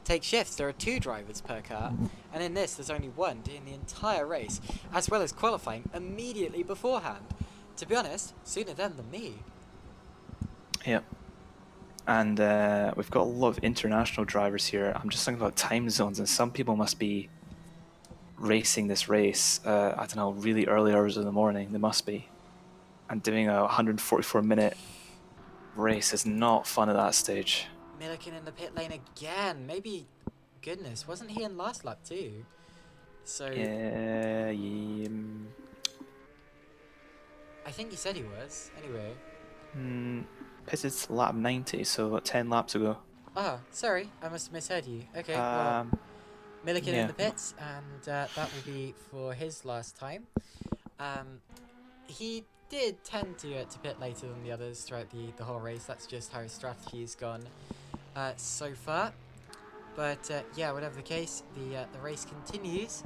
take shifts. There are 2 drivers per car, and in this there's only 1 in the entire race, as well as qualifying immediately beforehand. To be honest, sooner them than me. Yep. And we've got a lot of international drivers here. I'm just thinking about time zones, and some people must be racing this race, I don't know, really early hours of the morning. They must be. And doing a 144-minute race is not fun at that stage. Milliken in the pit lane again. Maybe, goodness, wasn't he in last lap too? So... Yeah, I think he said he was, anyway. pitted lap 90, so about 10 laps ago. Oh, sorry, I must have misheard you. Okay, well, Milliken in the pits, and that will be for his last time. He did tend to pit later than the others throughout the whole race. That's just how his strategy's gone so far. But yeah, whatever the case, the race continues.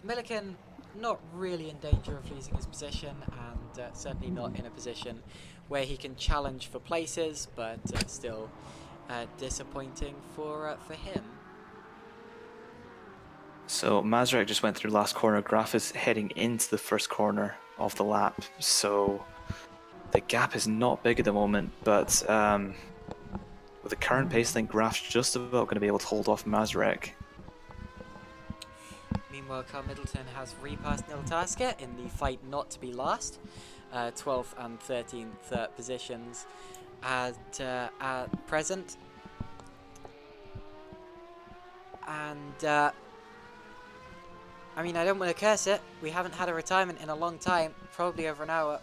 Milliken not really in danger of losing his position, and certainly not in a position where he can challenge for places, but still disappointing for him. So Mazurek just went through last corner. Graf is heading into the first corner of the lap, so the gap is not big at the moment, but with the current pace, I think Graf's just about going to be able to hold off Mazurek. Meanwhile, Carl Middleton has repassed Nil Tasker in the fight not to be last. 12th and 13th positions at present. And I mean, I don't want to curse it. We haven't had a retirement in a long time, probably over an hour.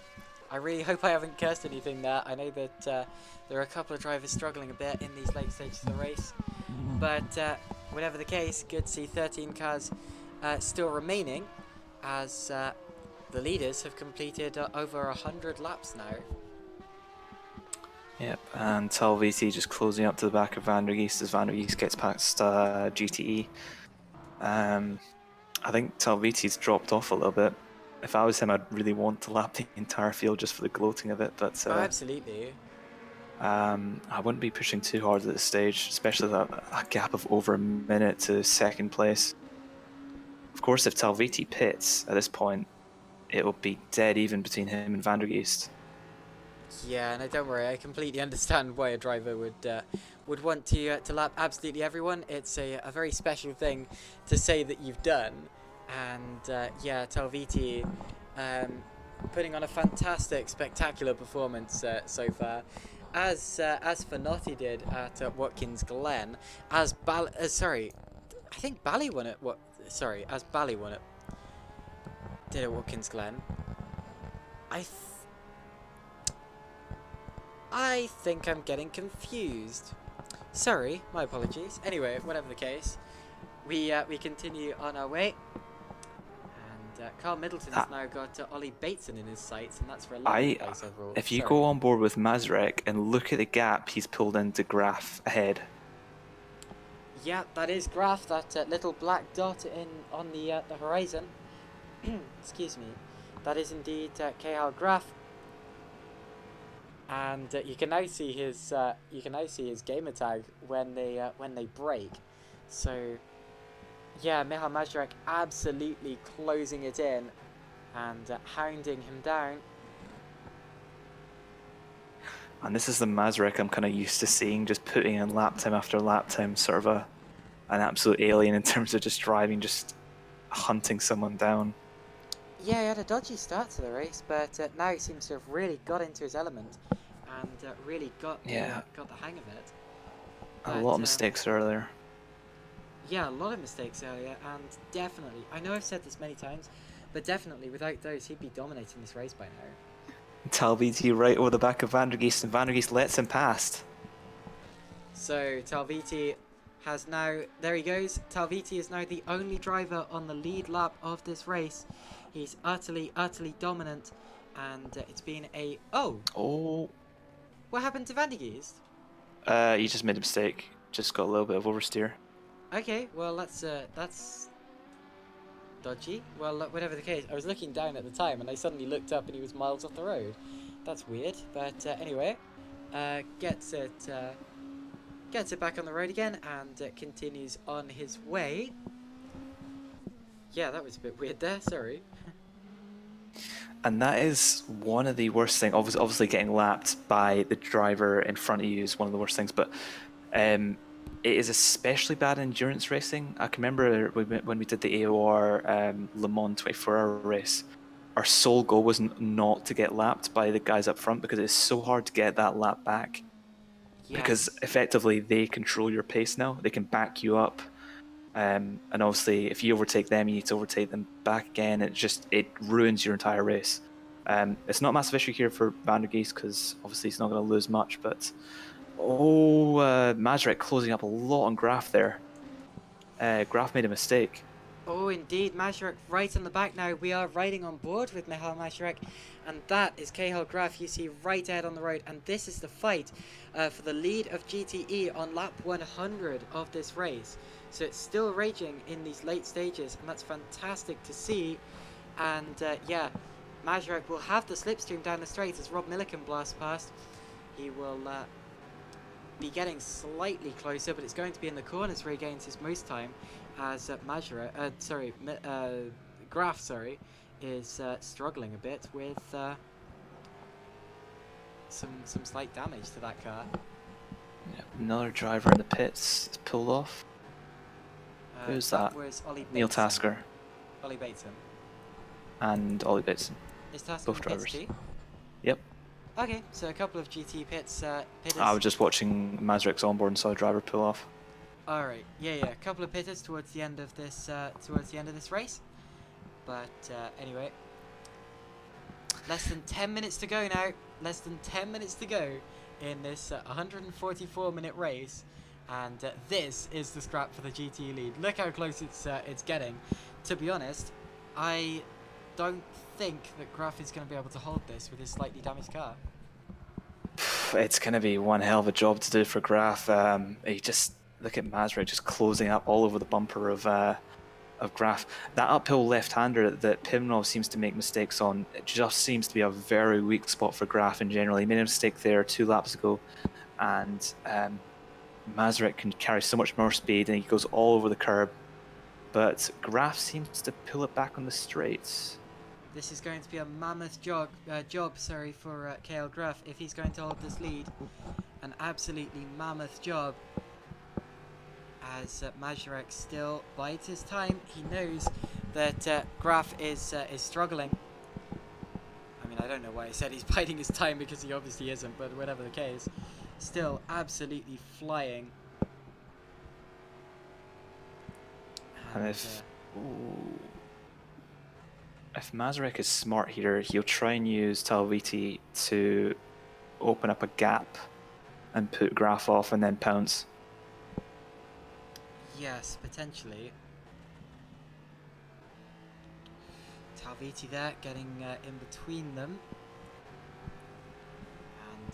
I really hope I haven't cursed anything there. I know that there are a couple of drivers struggling a bit in these late stages of the race. But whatever the case, good to see 13 cars still remaining, as the leaders have completed over 100 laps now. Yep, and Talviti just closing up to the back of Van der Geest as Van der Geest gets past GTE. I think Talviti's dropped off a little bit. If I was him, I'd really want to lap the entire field just for the gloating of it, but Oh, absolutely. I wouldn't be pushing too hard at this stage, especially that a gap of over a minute to second place. Of course, if Talviti pits at this point, it'll be dead even between him and Van der Geest. Yeah, no, don't worry. I completely understand why a driver would want to lap absolutely everyone. It's a very special thing to say that you've done, and yeah, Talviti putting on a fantastic, spectacular performance so far. As Fanotti did at Watkins Glen, as I think Bally won it. As Bally won it, did at Watkins Glen. I think I'm getting confused. Sorry, my apologies. Anyway, whatever the case, we continue on our way. And Carl Middleton's now got Ollie Bateson in his sights, and that's for 11th place overall. If you go on board with Mazurek and look at the gap he's pulled into Graf ahead. Yeah, that is Graf, that little black dot on the horizon. Excuse me. That is indeed Cahill Graf. And you can now see his gamer tag when they break. So yeah, Michal Mazurek absolutely closing it in and hounding him down. And this is the Mazurek I'm kind of used to seeing, just putting in lap time after lap time, sort of an absolute alien in terms of just driving, just hunting someone down. Yeah, he had a dodgy start to the race, but now he seems to have really got into his element and really got the hang of it. But, a lot of mistakes earlier. Yeah, a lot of mistakes earlier, and definitely, I know I've said this many times, but definitely without those, he'd be dominating this race by now. Talviti right over the back of Van der Geest, and Van der Geest lets him past. So Talviti has now, there he goes, Talviti is now the only driver on the lead lap of this race. He's utterly dominant, and it's been a... Oh! What happened to Van der Geest? He just made a mistake, just got a little bit of oversteer. Okay, well that's dodgy. Well, whatever the case, I was looking down at the time and I suddenly looked up and he was miles off the road. That's weird, but anyway, gets it back on the road again and continues on his way. Yeah, that was a bit weird there, sorry. And that is one of the worst things. Obviously getting lapped by the driver in front of you is one of the worst things, but it is especially bad in endurance racing. I can remember when we did the AOR Le Mans 24-hour race, our sole goal was not to get lapped by the guys up front because it's so hard to get that lap back. Yes. Because effectively they control your pace now. They can back you up. And obviously if you overtake them, you need to overtake them back again. It ruins your entire race. It's not a massive issue here for Van der Geest because obviously he's not going to lose much, but Mazurek closing up a lot on Graf there. Graf made a mistake. Oh, indeed, Mazurek right on the back now. We are riding on board with Michal Mazurek, and that is Cahill Graf you see right ahead on the road. And this is the fight for the lead of GTE on lap 100 of this race. So it's still raging in these late stages, and that's fantastic to see. And yeah, Mazurek will have the slipstream down the straight as Rob Milliken blasts past. He will be getting slightly closer, but it's going to be in the corners where he gains his most time, as Graf is struggling a bit with some slight damage to that car. Yeah, another driver in the pits is pulled off. Who's that? Was Ollie Neil Tasker. Ollie Bateson. And Ollie Bateson. Is Tasker both drivers? Too? Yep. Okay, so a couple of GT pits. I was just watching Mazurek's onboard and saw a driver pull off. All right, yeah, a couple of pitters towards the end of this race. But anyway, less than 10 minutes to go now. Less than 10 minutes to go in this 144-minute race. And this is the scrap for the GT lead. Look how close it's getting. To be honest, I don't think that Graf is going to be able to hold this with his slightly damaged car. It's going to be one hell of a job to do for Graf. You just look at Mazurek just closing up all over the bumper of Graf. That uphill left-hander that Pimenov seems to make mistakes on, it just seems to be a very weak spot for Graf in general. He made a mistake there 2 laps ago, and Mazurek can carry so much more speed and he goes all over the curb. But Graf seems to pull it back on the straights. This is going to be a mammoth job for KL Graf if he's going to hold this lead. An absolutely mammoth job. As Mazurek still bides his time. He knows that Graf is struggling. I mean, I don't know why I said he's biding his time, because he obviously isn't, but whatever the case. Still absolutely flying. And if Mazurek is smart here, he'll try and use Talviti to open up a gap and put Graf off and then pounce. Yes, potentially. Talviti there, getting in between them.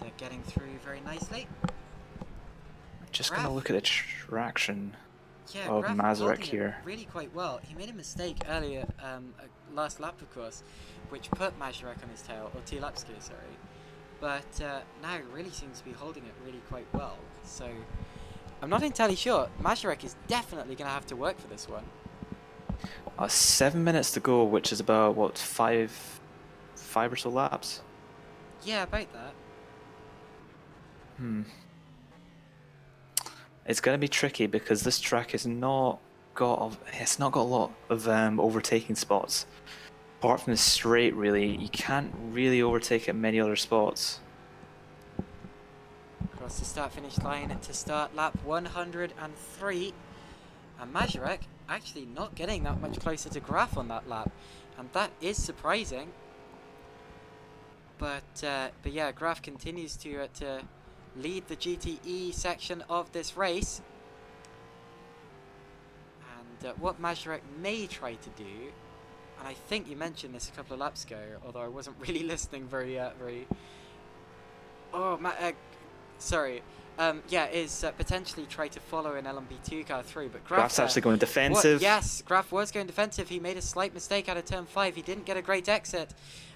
And getting through very nicely. Just going to look at the traction of Graf Mazurek here. Really quite well. He made a mistake earlier, last lap of course, which put Mazurek on his tail, or 2 laps ago, sorry. But now really seems to be holding it really quite well. So I'm not entirely sure. Mazurek is definitely going to have to work for this one. 7 minutes to go, which is about, what, 5 or so laps? Yeah, about that. It's going to be tricky because this track has not got a lot of overtaking spots. Apart from the straight, really, you can't really overtake at many other spots. Across the start-finish line to start lap 103. And Mazurek actually not getting that much closer to Graf on that lap. And that is surprising. But yeah, Graf continues to lead the GTE section of this race. And what Mazurek may try to do, and I think you mentioned this a couple of laps ago, although I wasn't really listening very. Sorry. Is potentially try to follow an LMP2 car through, but Graf's actually going defensive. Yes, Graf was going defensive. He made a slight mistake out of turn 5. He didn't get a great exit,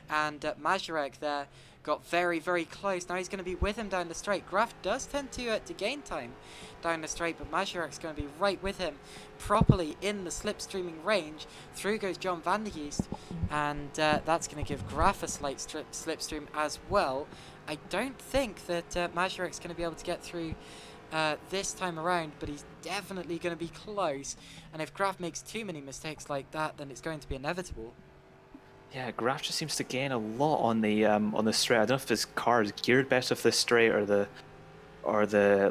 and Mazurek there got very, very close. Now he's going to be with him down the straight. Graf does tend to gain time down the straight, but Mazurek's going to be right with him, properly in the slipstreaming range. Through goes John van der Geest, and that's going to give Graf a slight slipstream as well. I don't think that Mazurek's going to be able to get through this time around, but he's definitely going to be close. And if Graf makes too many mistakes like that, then it's going to be inevitable. Yeah, Graf just seems to gain a lot on the straight. I don't know if his car is geared better for the straight or the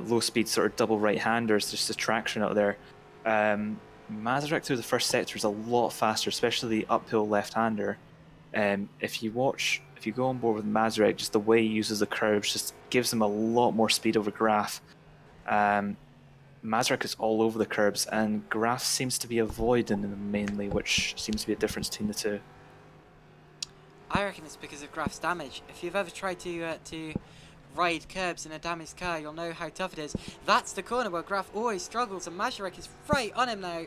low speed sort of double right-handers, just the traction out there. Mazurek through the first sector is a lot faster, especially the uphill left-hander. If you go on board with Mazurek, just the way he uses the curves just gives him a lot more speed over Graf. Mazurek is all over the curbs, and Graf seems to be avoiding them mainly, which seems to be a difference between the two. I reckon it's because of Graf's damage. If you've ever tried to ride curbs in a damaged car, you'll know how tough it is. That's the corner where Graf always struggles, and Mazurek is right on him now,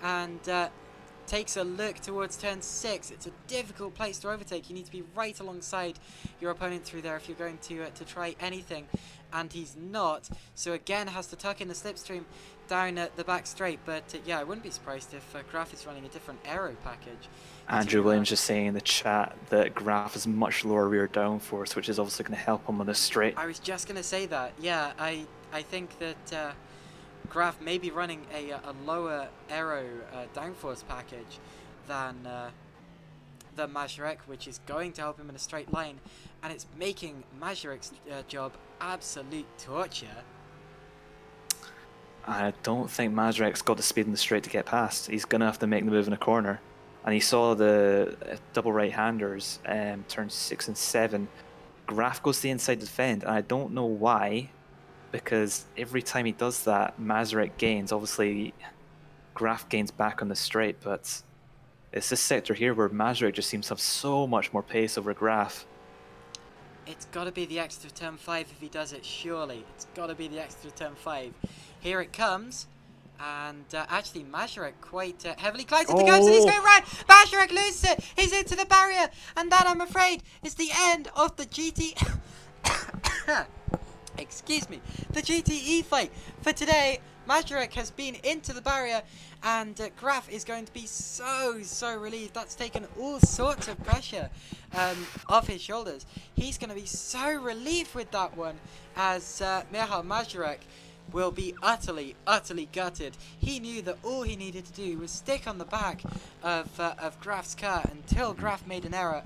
and takes a look towards turn 6. It's a difficult place to overtake. You need to be right alongside your opponent through there if you're going to try anything, and he's not. So again, has to tuck in the slipstream down the back straight. But yeah, I wouldn't be surprised if Graf is running a different aero package. Andrew Williams just saying in the chat that Graf has much lower rear downforce, which is obviously going to help him on the straight. I was just going to say that. Yeah, I think that Graf may be running a lower aero downforce package than Mazurek, which is going to help him in a straight line, and it's making Mazurek's job absolute torture. I don't think Mazurek's got the speed in the straight to get past. He's going to have to make the move in a corner. and he saw the double right-handers turn 6 and 7. Graf goes to the inside defend, and I don't know why, because every time he does that, Mazarek gains. Obviously, Graf gains back on the straight, but it's this sector here where Mazarek just seems to have so much more pace over Graf. It's got to be the extra turn 5 if he does it, surely. It's got to be the extra turn 5. Here it comes. And actually, Mazarek quite heavily collides into curbs, and he's going round. Mazarek loses it. He's into the barrier. And that, I'm afraid, is the end of the GT... Excuse me. The GTE fight for today. Mazarek has been into the barrier, and Graf is going to be so relieved. That's taken all sorts of pressure off his shoulders. He's going to be so relieved with that one, as Michal Mazarek will be utterly gutted. He knew that all he needed to do was stick on the back of Graf's car until Graf made an error,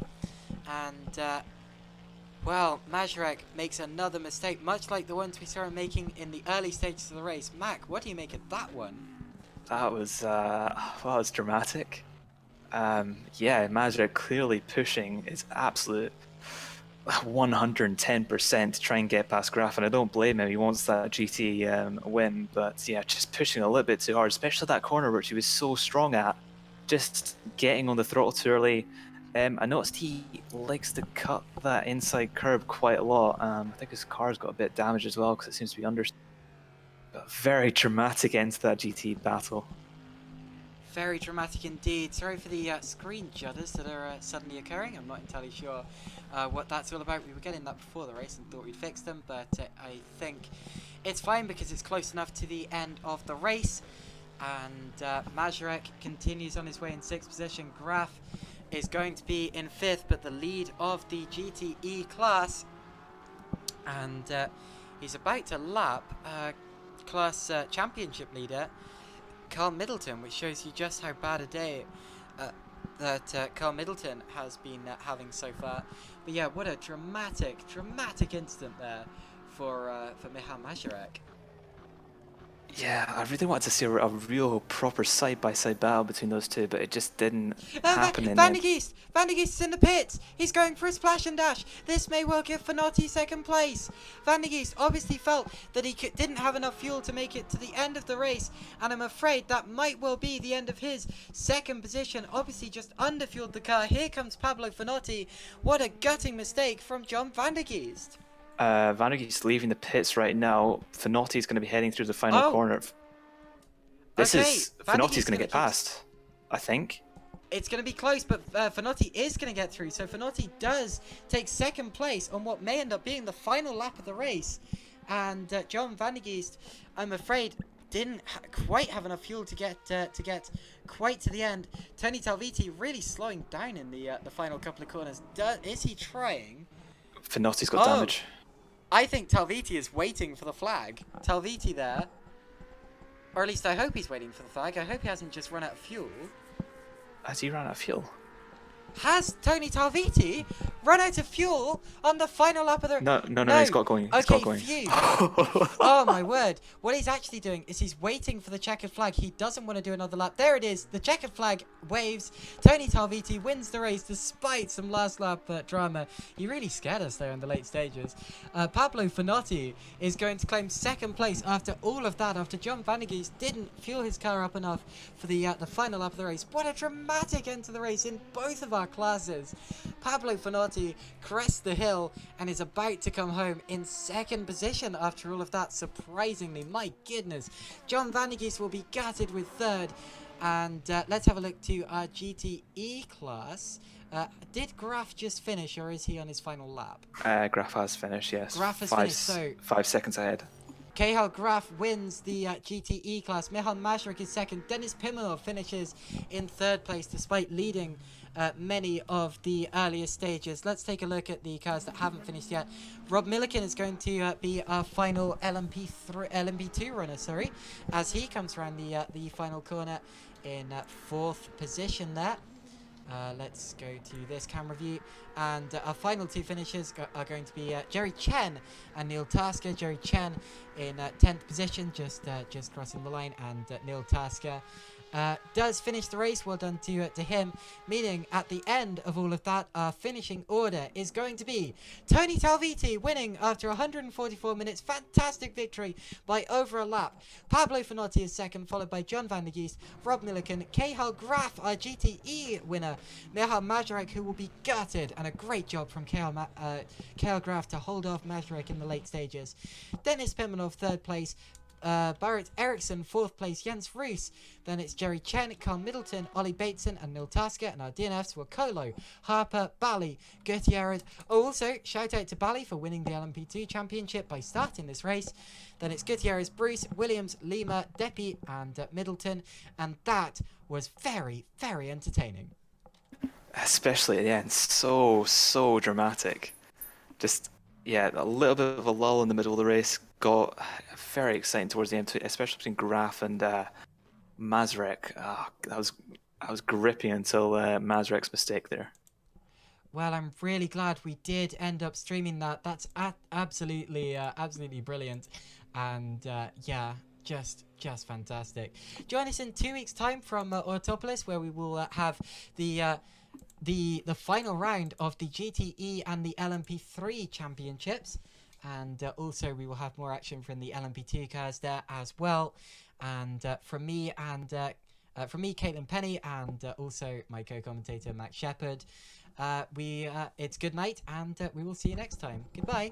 and well, Mazarek makes another mistake, much like the ones we saw him making in the early stages of the race. Mac, what do you make of that one? That was dramatic. Yeah, Mazarek clearly pushing his absolute 110% to try and get past Graf, and I don't blame him. He wants that GT win, but yeah, just pushing a little bit too hard, especially that corner which he was so strong at, just getting on the throttle too early. I noticed he likes to cut that inside curb quite a lot. I think his car's got a bit damaged as well because it seems to be under. But very dramatic end to that GT battle. Very dramatic indeed. Sorry for the screen judders that are suddenly occurring. I'm not entirely sure what that's all about. We were getting that before the race and thought we'd fix them, but I think it's fine because it's close enough to the end of the race. And Mazarek continues on his way in 6th position. Graf is going to be in 5th, but the lead of the GTE class. And he's about to lap class championship leader Carl Middleton, which shows you just how bad a day that Carl Middleton has been having so far. But yeah, what a dramatic incident there for Michal Mazarek. Yeah, I really wanted to see a real proper side-by-side battle between those two, but it just didn't happen in Van der Geest is in the pits. He's going for a splash and dash. This may well give Fanotti 2nd place. Van der Geest obviously felt that he didn't have enough fuel to make it to the end of the race, and I'm afraid that might well be the end of his 2nd position. Obviously just underfueled the car. Here comes Pablo Fanotti. What a gutting mistake from John Van der Geest. Van der Geest leaving the pits right now. Fanotti's going to be heading through the final corner. Fanotti's going to get past, I think. It's going to be close, but Fanotti is going to get through. So Fanotti does take 2nd place on what may end up being the final lap of the race. And John Van der Geest, I'm afraid, didn't quite have enough fuel to get quite to the end. Tony Talviti really slowing down in the final couple of corners. Is he trying? Fanotti's got damage. I think Talviti is waiting for the flag. Talviti there. Or at least I hope he's waiting for the flag. I hope he hasn't just run out of fuel. Has he run out of fuel? Has Tony Talviti run out of fuel on the final lap of the... No, he's got going. He's got going. Phew. Oh, my word. What he's actually doing is he's waiting for the checkered flag. He doesn't want to do another lap. There it is. The checkered flag waves. Tony Talviti wins the race despite some last lap drama. He really scared us there in the late stages. Pablo Fanotti is going to claim 2nd place after all of that, after John Van der Geest didn't fuel his car up enough for the final lap of the race. What a dramatic end to the race in both of our classes. Pablo Fanotti crests the hill and is about to come home in 2nd position after all of that, surprisingly. My goodness. John Van der Geest will be gutted with 3rd. And let's have a look to our GTE class. Did Graf just finish, or is he on his final lap? Graf has finished, yes. Graf has finished, so 5 seconds ahead. Cahill Graf wins the GTE class. Michal Mazarek is 2nd. Denis Pimenov finishes in 3rd place despite leading many of the earlier stages. Let's take a look at the cars that haven't finished yet. Rob Milliken is going to be our final LMP2 runner, as he comes around the final corner in 4th position there. Let's go to this camera view, and our final 2 finishers are going to be Jerry Chen and Neil Tasker. Jerry Chen in 10th position, just crossing the line, and Neil Tasker does finish the race. Well done to him. Meaning at the end of all of that, our finishing order is going to be Tony Talviti winning after 144 minutes. Fantastic victory by over a lap. Pablo Finotti is second, followed by John Van der Geest, Rob Milliken, Cahill Graf, our GTE winner, Michal Majerek, who will be gutted, and a great job from Cahill Graf to hold off Majerek in the late stages. Dennis Pimenov, third place. Barrett Eriksson, fourth place. Jens Roos. Then it's Jerry Chen, Carl Middleton, Ollie Bateson, and Neil Tasker. And our DNFs were Colo, Harper, Bally, Gutierrez. Also, shout out to Bally for winning the LMP2 championship by starting this race. Then it's Gutierrez, Bruce, Williams, Lima, Deppy, and Middleton. And that was very, very entertaining. Especially at the end, so dramatic. Just, yeah, a little bit of a lull in the middle of the race. Got very exciting towards the end, especially between Graf and Mazurek. That was gripping until Mazurek's mistake there. Well, I'm really glad we did end up streaming that. That's absolutely brilliant, and yeah, just fantastic. Join us in 2 weeks' time from Autopolis, where we will have the final round of the GTE and the LMP3 championships, and also we will have more action from the LMP2 cars there as well. And from me, Caitlin Penny, and also my co-commentator Max Shepard. It's good night, and we will see you next time. Goodbye.